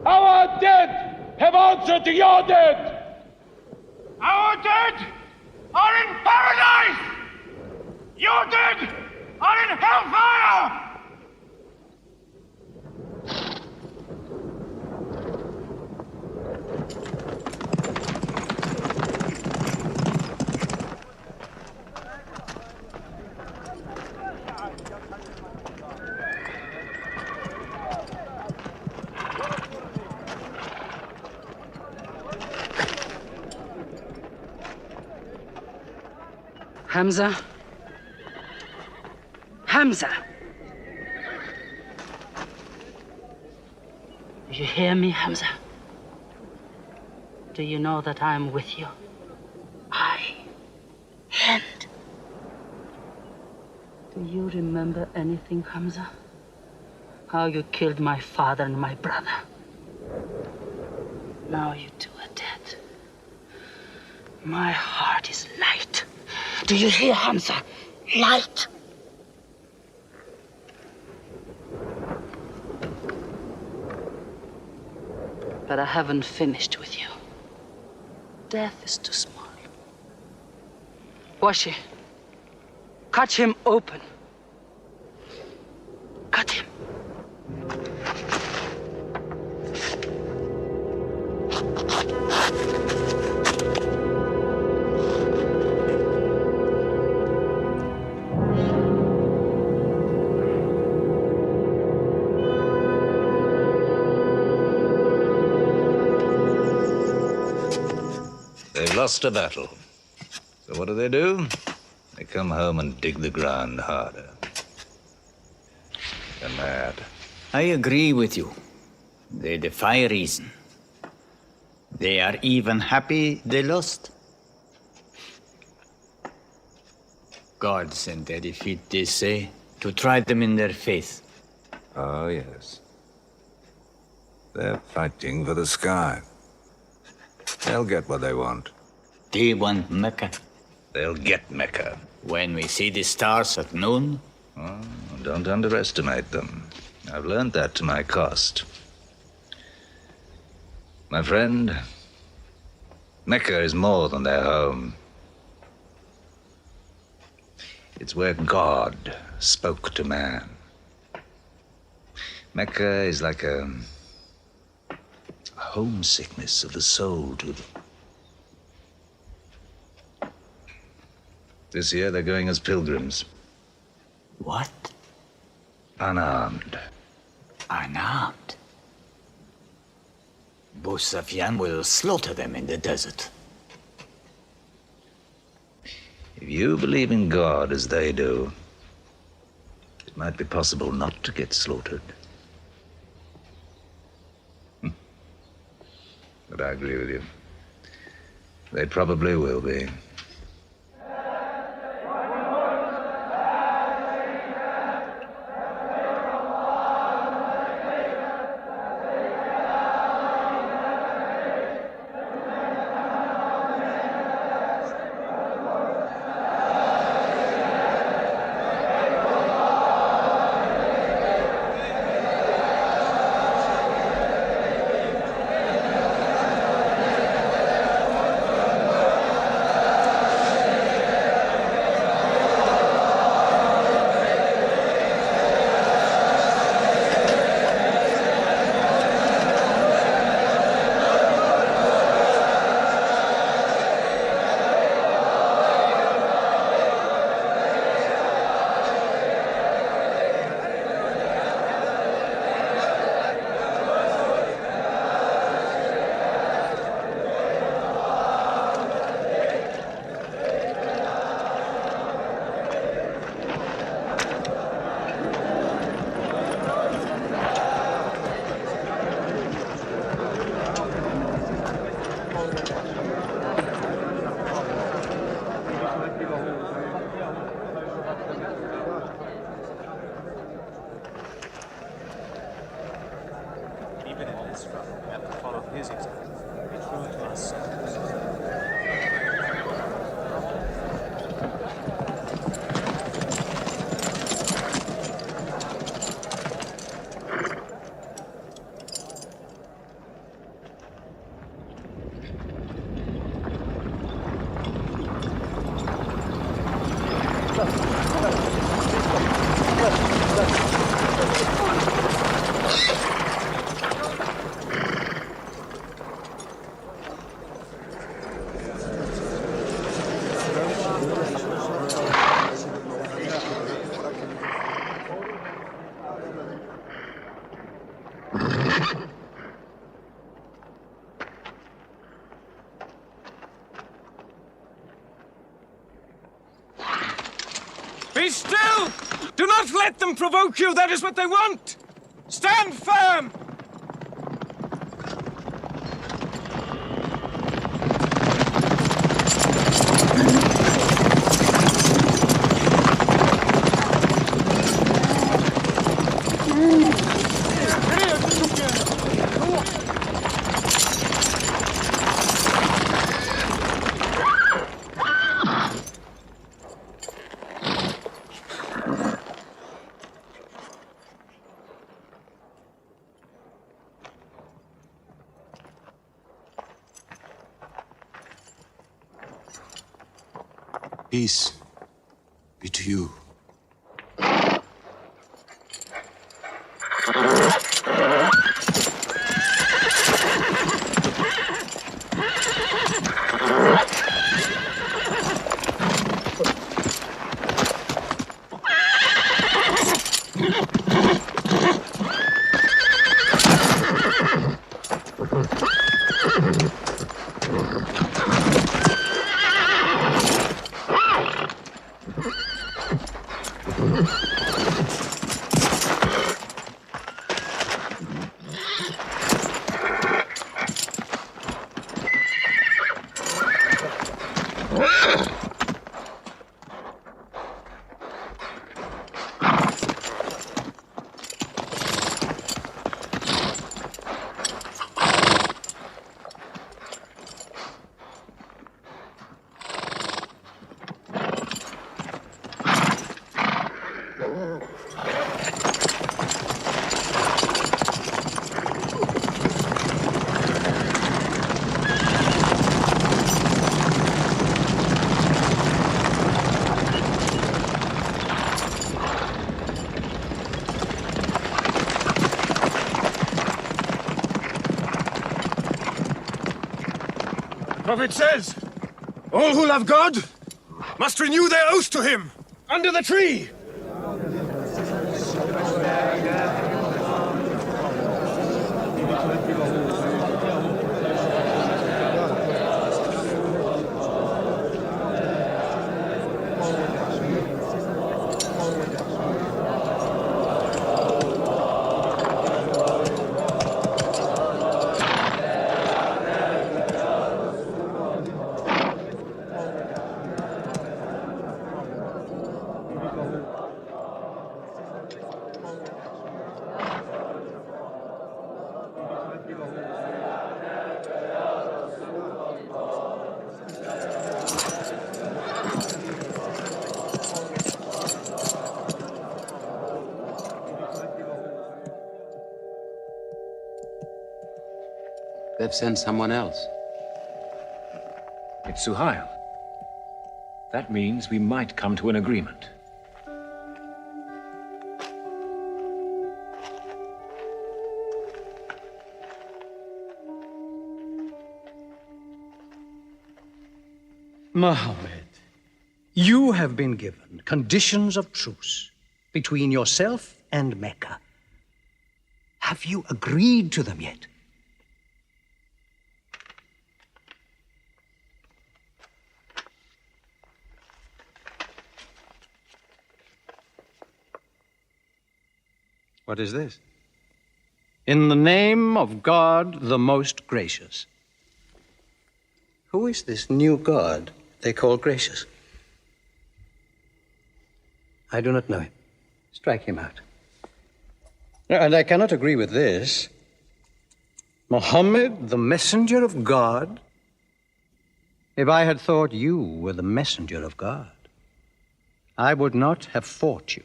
Our dead have answered to your dead! Our dead are in paradise! Your dead are in hellfire! Hamza? Hamza! Do you hear me, Hamza? Do you know that I'm with you? And do you remember anything, Hamza? How you killed my father and my brother. Now you two are dead. My heart is light. Do you hear, Hamza? Light. But I haven't finished with you. Death is too small. Washi, cut him open. Cut him. They've lost a battle. So what do? They come home and dig the ground harder. They're mad. I agree with you. They defy reason. They are even happy they lost. God sent their defeat, they say, to try them in their faith. Oh, yes. They're fighting for the sky. They'll get what they want. They want Mecca. They'll get Mecca. When we see the stars at noon? Oh, don't underestimate them. I've learned that to my cost. My friend, Mecca is more than their home. It's where God spoke to man. Mecca is like a homesickness of the soul to them. This year they're going as pilgrims. What? Unarmed. Unarmed? Abu Sufyan will slaughter them in the desert. If you believe in God as they do, it might be possible not to get slaughtered. But I agree with you. They probably will be. Be still! Do not let them provoke you. That is what they want. Stand firm. Peace be to you. Prophet says, all who love God must renew their oath to him under the tree. They've sent someone else. It's Suhail. That means we might come to an agreement. Mohammed, you have been given conditions of truce between yourself and Mecca. Have you agreed to them yet? What is this? In the name of God, the most gracious. Who is this new God they call gracious? I do not know him. Strike him out. And I cannot agree with this. Mohammed, the messenger of God? If I had thought you were the messenger of God, I would not have fought you.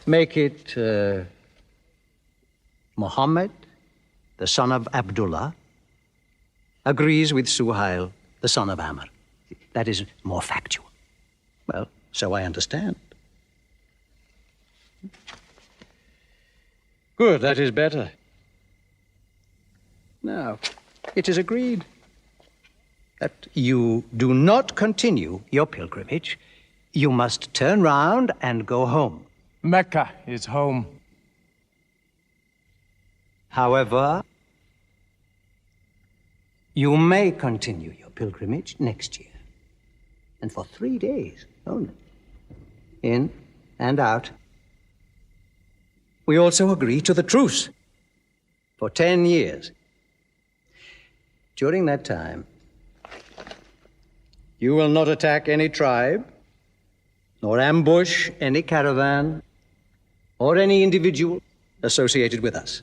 Make it Mohammed, the son of Abdullah, agrees with Suhail, the son of Amr. That is more factual. Well, so I understand. Good, that is better. Now, it is agreed that you do not continue your pilgrimage. You must turn round and go home. Mecca is home. However, you may continue your pilgrimage next year, and for 3 days only, in and out. We also agree to the truce for 10 years. During that time, you will not attack any tribe, nor ambush any caravan, or any individual associated with us,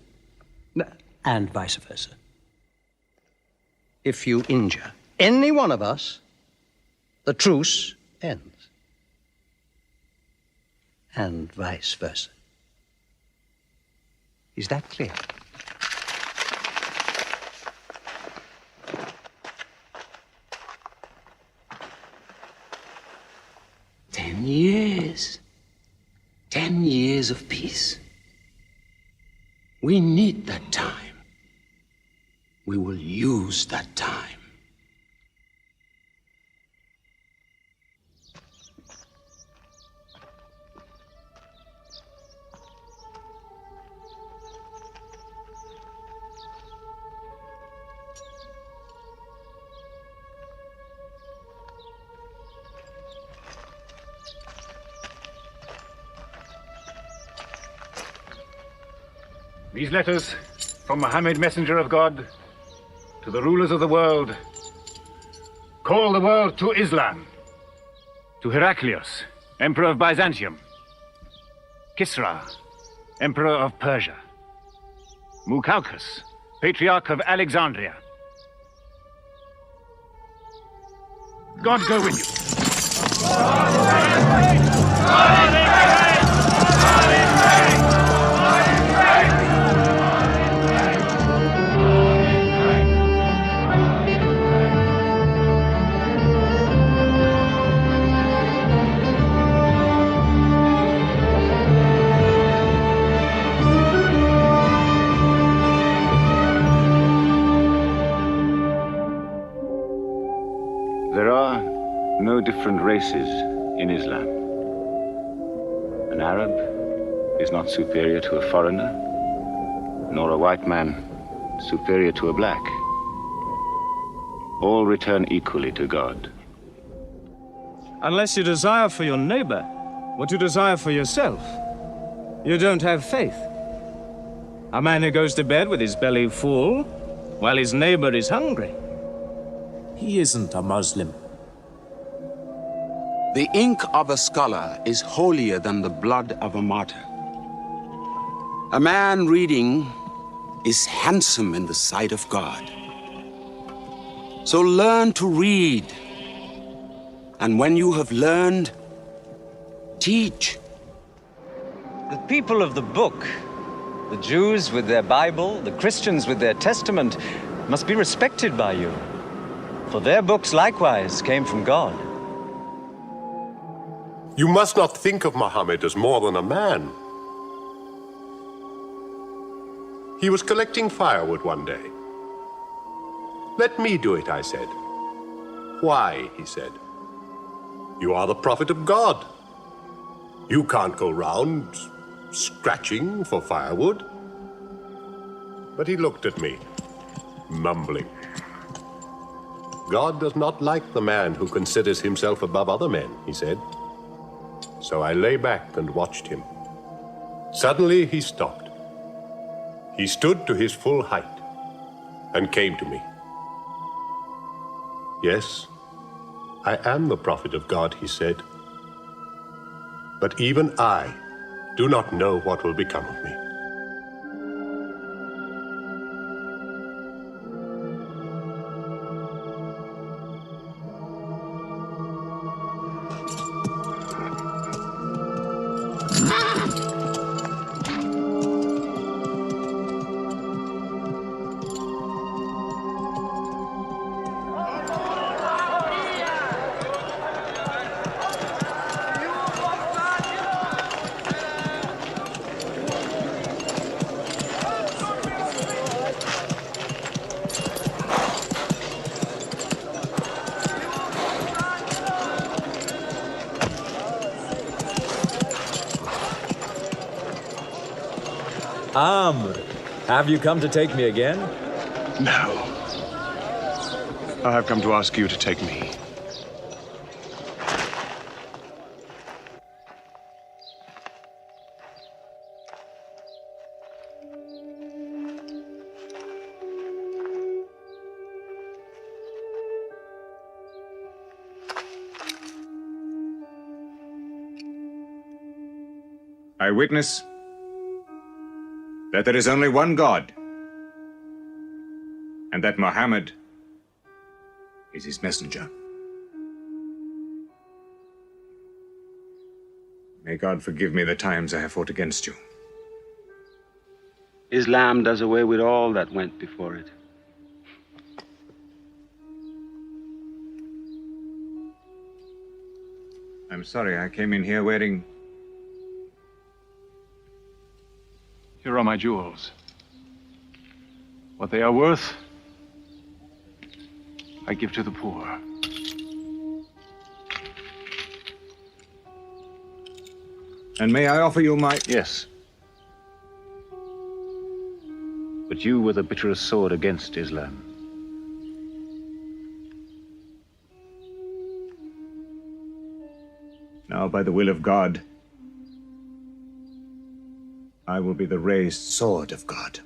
and vice versa. If you injure any one of us, the truce ends, and vice versa. Is that clear? days of peace. We need that time. We will use that time. These letters from Mohammed, messenger of God, to the rulers of the world, call the world to Islam, to Heraclius, emperor of Byzantium, Kisra, emperor of Persia, Muqawqis, patriarch of Alexandria. God go with you. There are no different races in Islam. An Arab is not superior to a foreigner, nor a white man superior to a black. All return equally to God. Unless you desire for your neighbor what you desire for yourself, you don't have faith. A man who goes to bed with his belly full while his neighbor is hungry. He isn't a Muslim. The ink of a scholar is holier than the blood of a martyr. A man reading is handsome in the sight of God. So learn to read. And when you have learned, teach. The people of the book, the Jews with their Bible, the Christians with their Testament, must be respected by you. For their books likewise came from God. You must not think of Mohammed as more than a man. He was collecting firewood one day. Let me do it, I said. Why, he said. You are the prophet of God. You can't go round scratching for firewood. But he looked at me, mumbling. God does not like the man who considers himself above other men, he said. So I lay back and watched him. Suddenly he stopped. He stood to his full height and came to me. Yes, I am the prophet of God, he said. But even I do not know what will become of me. Amr, have you come to take me again? No. I have come to ask you to take me. I witness that there is only one God, and that Mohammed is his messenger. May God forgive me the times I have fought against you. Islam does away with all that went before it. I'm sorry, I came in here wearing Here are my jewels. What they are worth, I give to the poor. And may I offer you my... Yes. But you were the bitterest sword against Islam. Now, by the will of God, I will be the raised sword of God.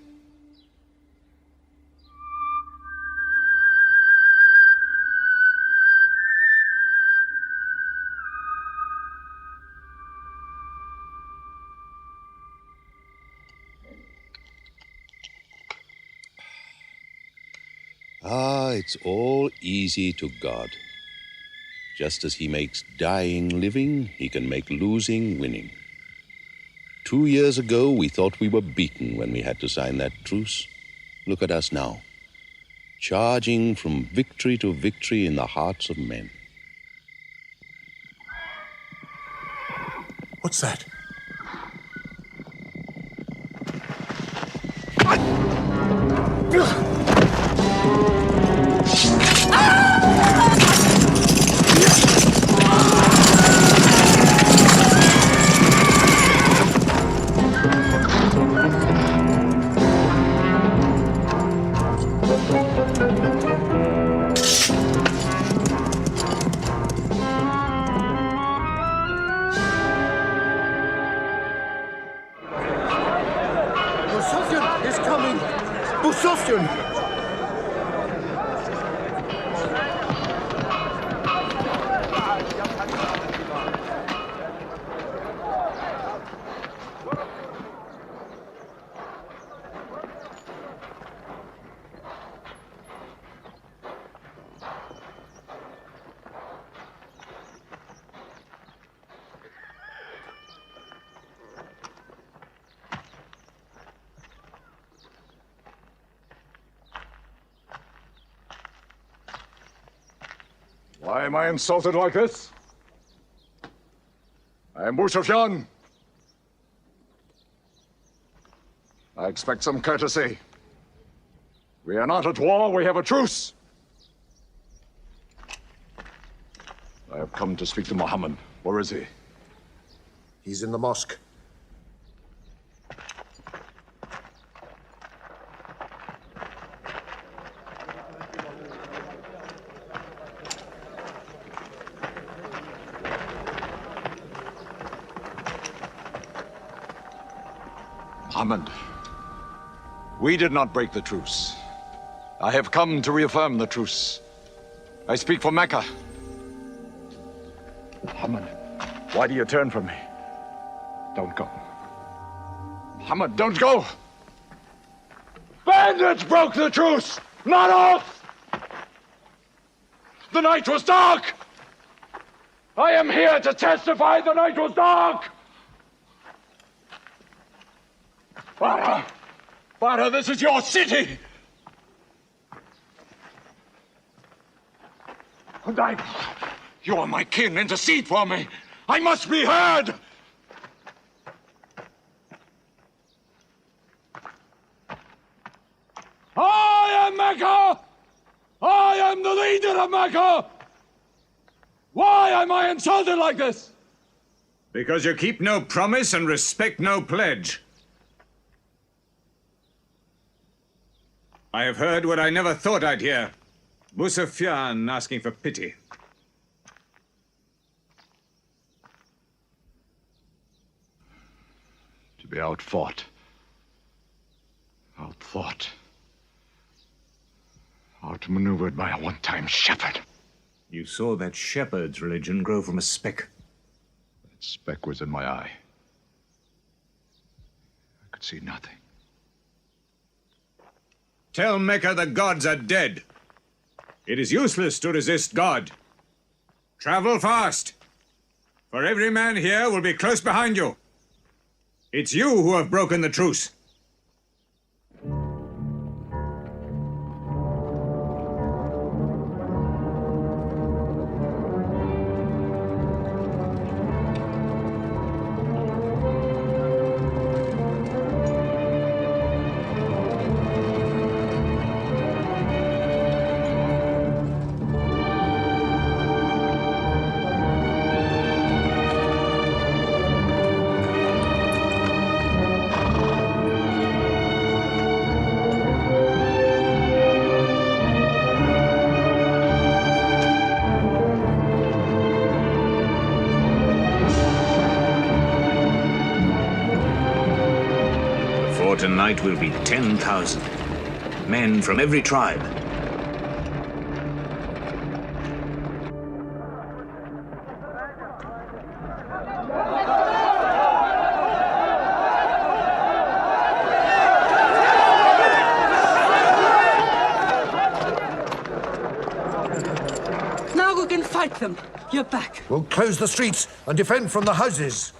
It's all easy to God. Just as he makes dying living, he can make losing winning. 2 years ago, we thought we were beaten when we had to sign that truce. Look at us now, charging from victory to victory in the hearts of men. What's that? Why am I insulted like this? I am Moustapha. I expect some courtesy. We are not at war, we have a truce. I have come to speak to Mohammed. Where is he? He's in the mosque. Mohammed, we did not break the truce. I have come to reaffirm the truce. I speak for Mecca. Mohammed, why do you turn from me? Don't go. Mohammed, don't go! Bandits broke the truce, not us! The night was dark! I am here to testify the night was dark! Father, this is your city! You are my kin, intercede for me! I must be heard! I am Mecca! I am the leader of Mecca! Why am I insulted like this? Because you keep no promise and respect no pledge. I have heard what I never thought I'd hear. Moustapha asking for pity. To be outfought, outmaneuvered by a one-time shepherd. You saw that shepherd's religion grow from a speck. That speck was in my eye. I could see nothing. Tell Mecca the gods are dead. It is useless to resist God. Travel fast, for every man here will be close behind you. It's you who have broken the truce. tonight will be 10,000. Men from every tribe. Now we can fight them. You're back. We'll close the streets and defend from the houses.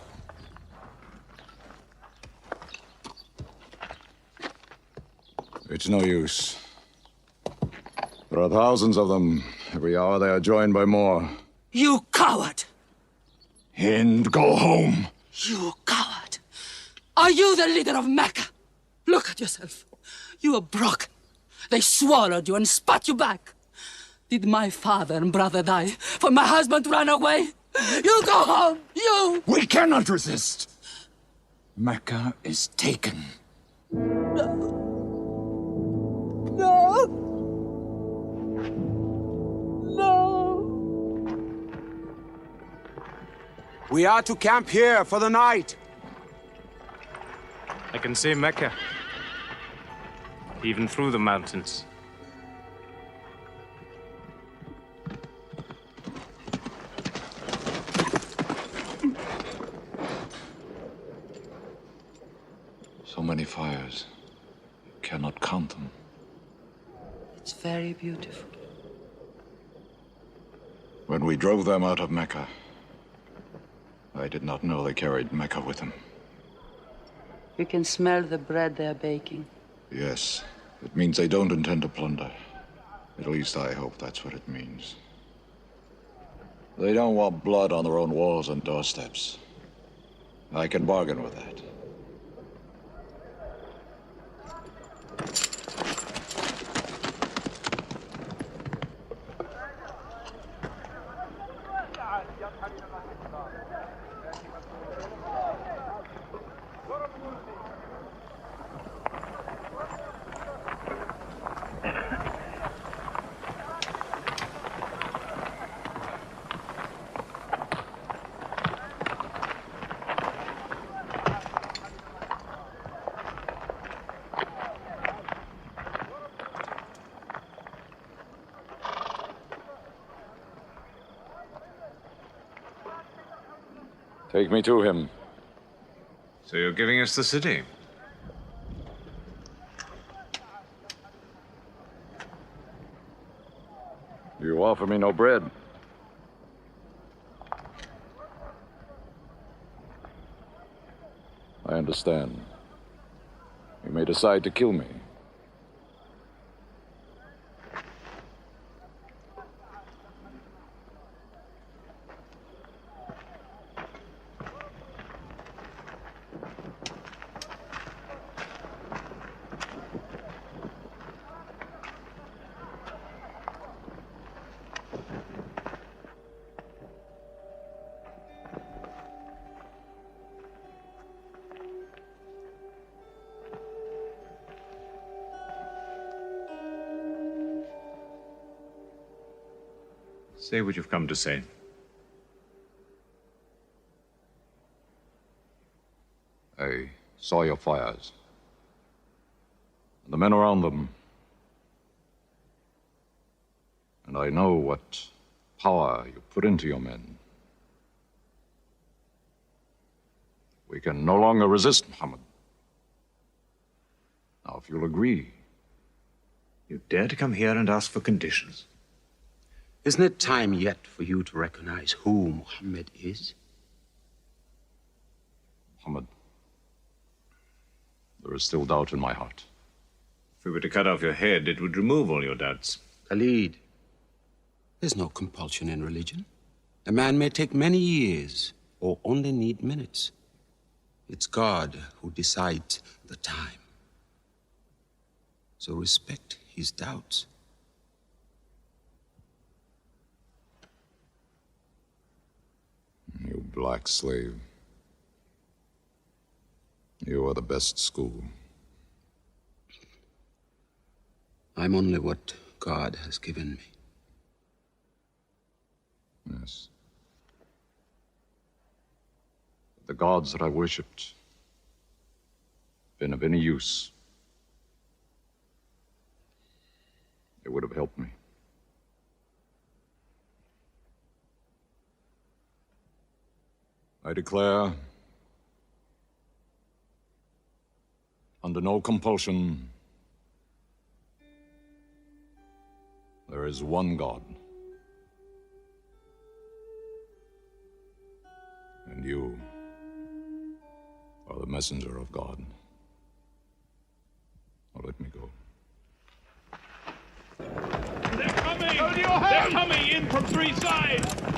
It's no use. There are thousands of them. Every hour they are joined by more. You coward! Hind, go home. You coward! Are you the leader of Mecca? Look at yourself. You are broken. They swallowed you and spat you back. Did my father and brother die for my husband to run away? You go home! You! We cannot resist. Mecca is taken. No! We are to camp here for the night. I can see Mecca, even through the mountains. So many fires. You cannot count them. It's very beautiful. When we drove them out of Mecca, I did not know they carried Mecca with them. You can smell the bread they're baking. Yes, it means they don't intend to plunder. At least I hope that's what it means. They don't want blood on their own walls and doorsteps. I can bargain with that. Take me to him. So you're giving us the city? You offer me no bread. I understand. You may decide to kill me. Say what you've come to say. I saw your fires. And the men around them. And I know what power you put into your men. We can no longer resist Mohammed. Now, if you'll agree. You dare to come here and ask for conditions? Isn't it time yet for you to recognize who Mohammed is? Mohammed, there is still doubt in my heart. If we were to cut off your head, it would remove all your doubts. Khalid, there's no compulsion in religion. A man may take many years or only need minutes. It's God who decides the time. So respect his doubts. You black slave. You are the best school. I'm only what God has given me. Yes. The gods that I worshipped, been of any use, it would have helped me. I declare, under no compulsion, there is one God. And you are the messenger of God. Now let me go. They're coming! They're coming in from three sides!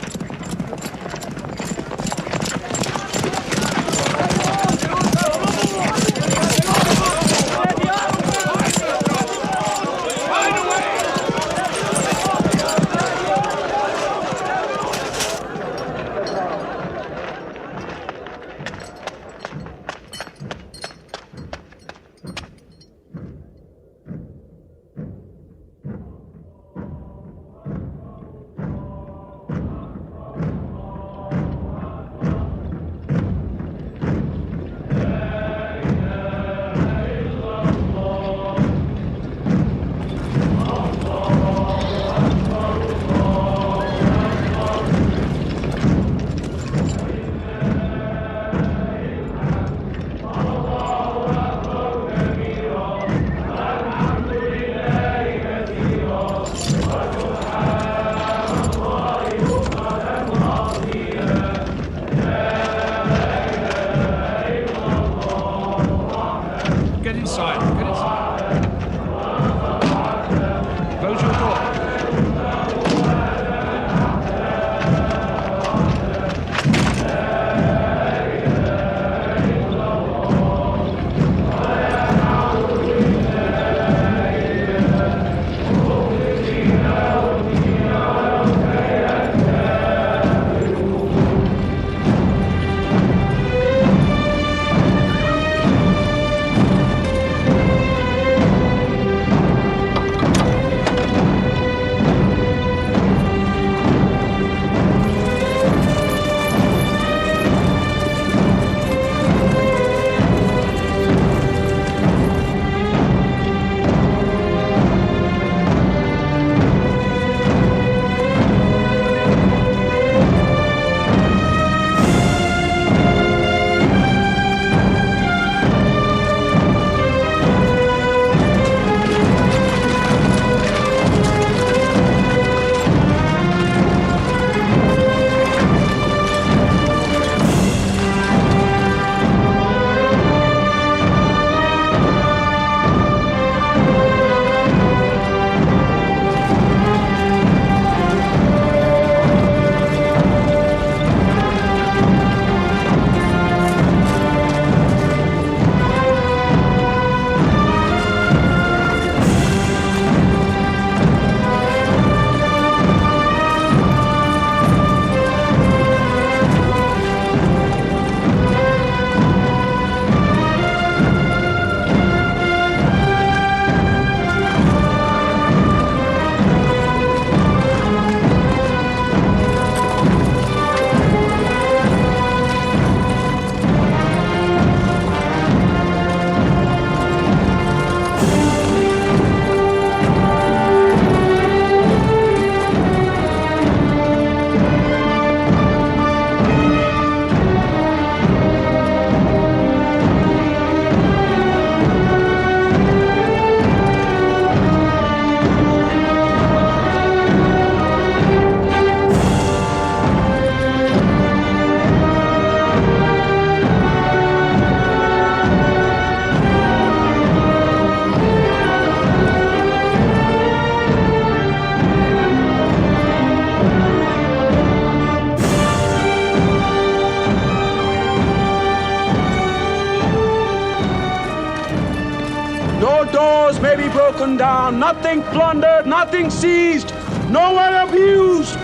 doors may be broken down, nothing plundered, nothing seized, no one abused.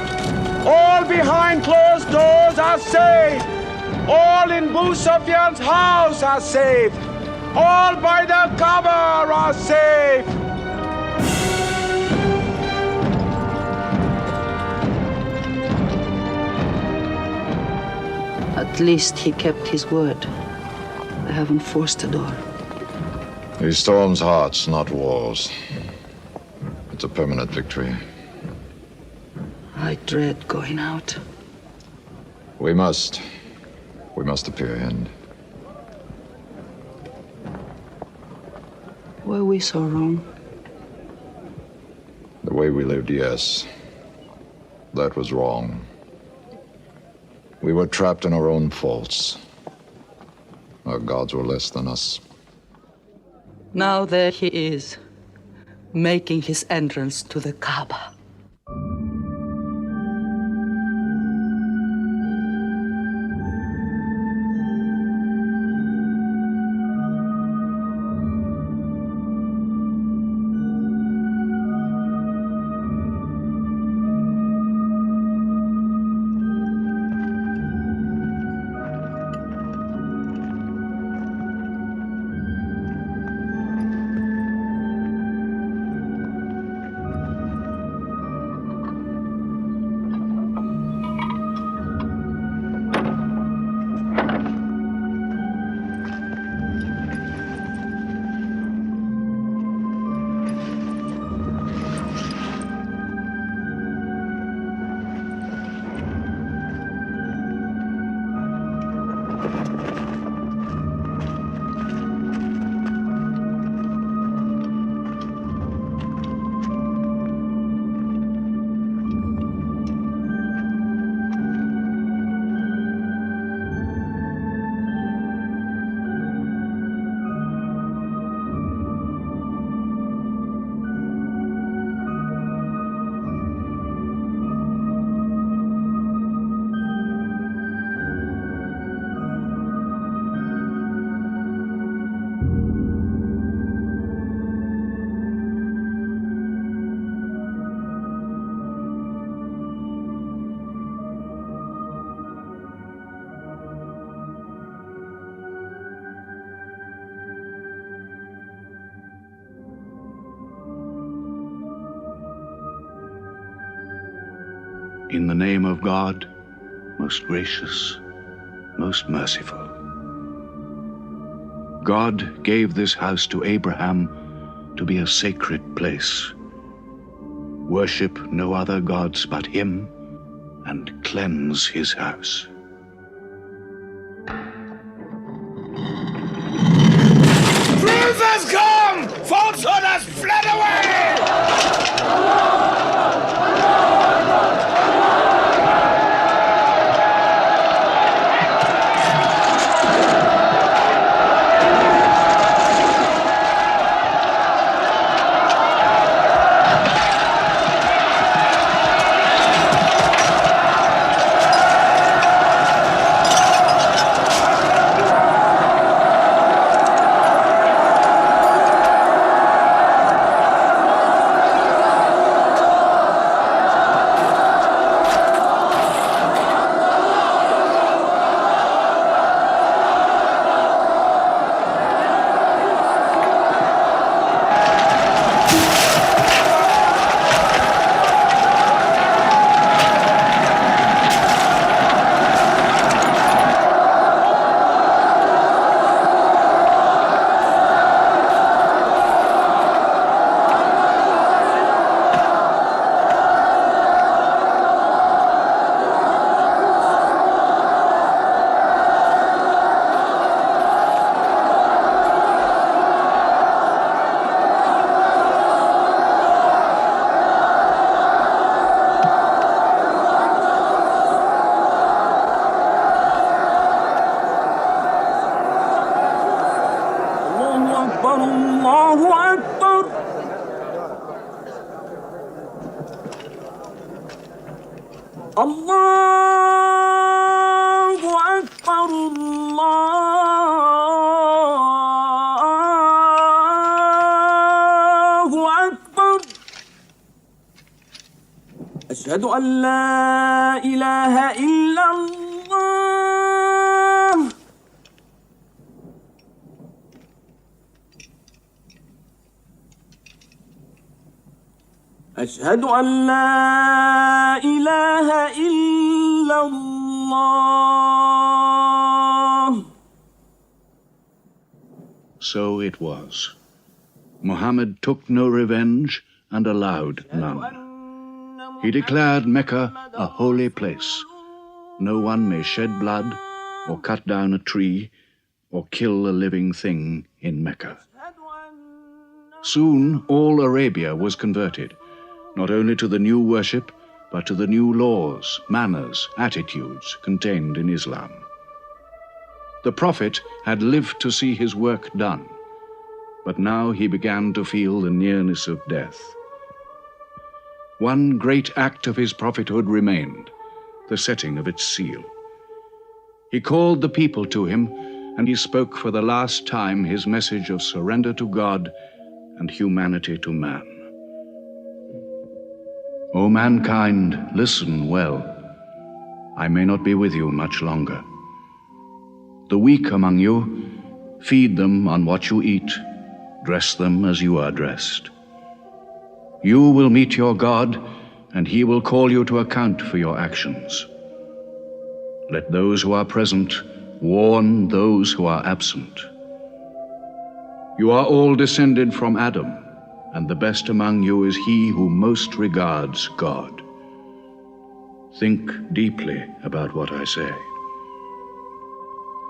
All behind closed doors are safe. All in Abu Sufyan's house are safe. All by the Kaaba are safe. At least he kept his word. I haven't forced the door. He storms hearts, not walls. It's a permanent victory. I dread going out. We must appear in. Were we so wrong? The way we lived, yes. That was wrong. We were trapped in our own faults. Our gods were less than us. Now there he is, making his entrance to the Kaaba. In the name of God, most gracious, most merciful. God gave this house to Abraham to be a sacred place. Worship no other gods but him, and cleanse his house. Truth has come! Falsehood has fled away! أشهد أن لا إله إلا الله أشهد أن لا إله إلا الله. So it was. Mohammed took no revenge and allowed none. He declared Mecca a holy place. No one may shed blood or cut down a tree or kill a living thing in Mecca. Soon all Arabia was converted, not only to the new worship, but to the new laws, manners, attitudes contained in Islam. The Prophet had lived to see his work done, but now he began to feel the nearness of death. One great act of his prophethood remained, the setting of its seal. He called the people to him, and he spoke for the last time his message of surrender to God and humanity to man. O mankind, listen well. I may not be with you much longer. The weak among you, feed them on what you eat, dress them as you are dressed. You will meet your God, and he will call you to account for your actions. Let those who are present warn those who are absent. You are all descended from Adam, and the best among you is he who most regards God. Think deeply about what I say.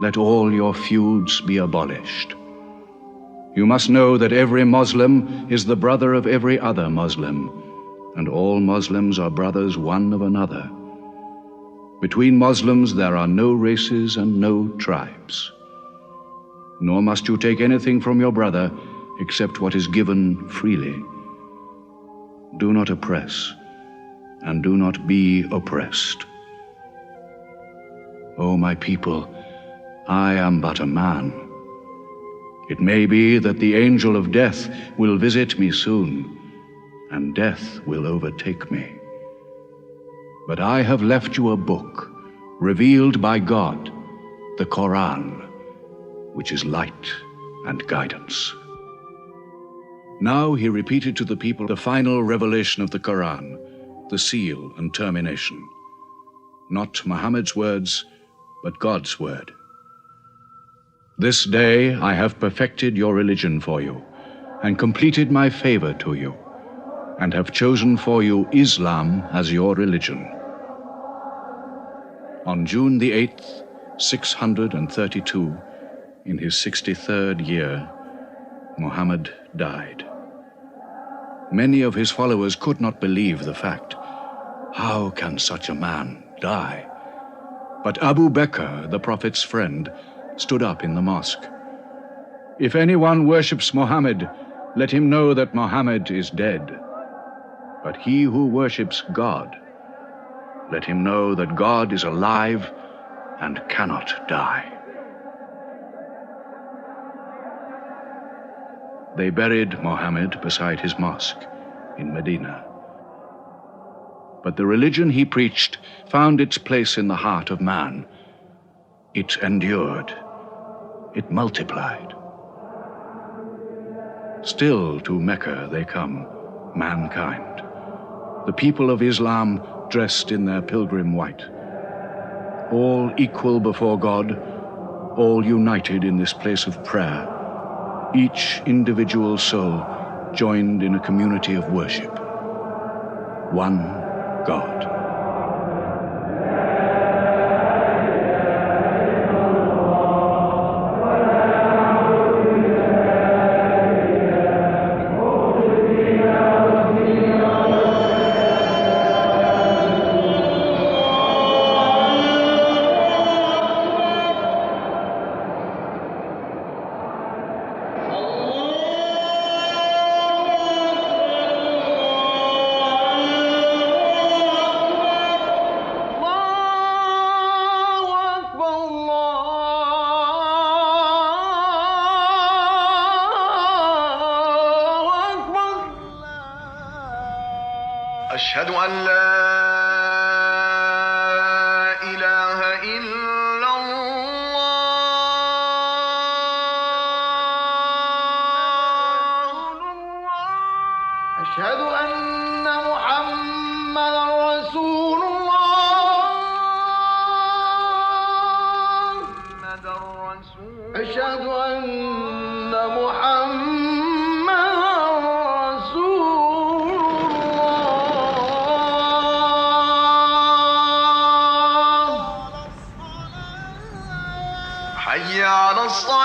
Let all your feuds be abolished. You must know that every Muslim is the brother of every other Muslim, and all Muslims are brothers one of another. Between Muslims there are no races and no tribes. Nor must you take anything from your brother except what is given freely. Do not oppress, and do not be oppressed. O my people, I am but a man. It may be that the angel of death will visit me soon, and death will overtake me. But I have left you a book, revealed by God, the Quran, which is light and guidance. Now he repeated to the people the final revelation of the Quran, the seal and termination. Not Muhammad's words, but God's word. This day I have perfected your religion for you, and completed my favor to you, and have chosen for you Islam as your religion. On June the 8th, 632, in his 63rd year, Mohammed died. Many of his followers could not believe the fact. How can such a man die? But Abu Bakr, the Prophet's friend, stood up in the mosque. If anyone worships Mohammed, let him know that Mohammed is dead. But he who worships God, let him know that God is alive and cannot die. They buried Mohammed beside his mosque in Medina. But the religion he preached found its place in the heart of man. It endured. It multiplied. Still to Mecca they come, mankind. The people of Islam dressed in their pilgrim white. All equal before God, all united in this place of prayer. Each individual soul joined in a community of worship. One God. أشهد أن لا إله إلا الله أشهد أن محمدا رسول الله أشهد أن محمدا الصلاة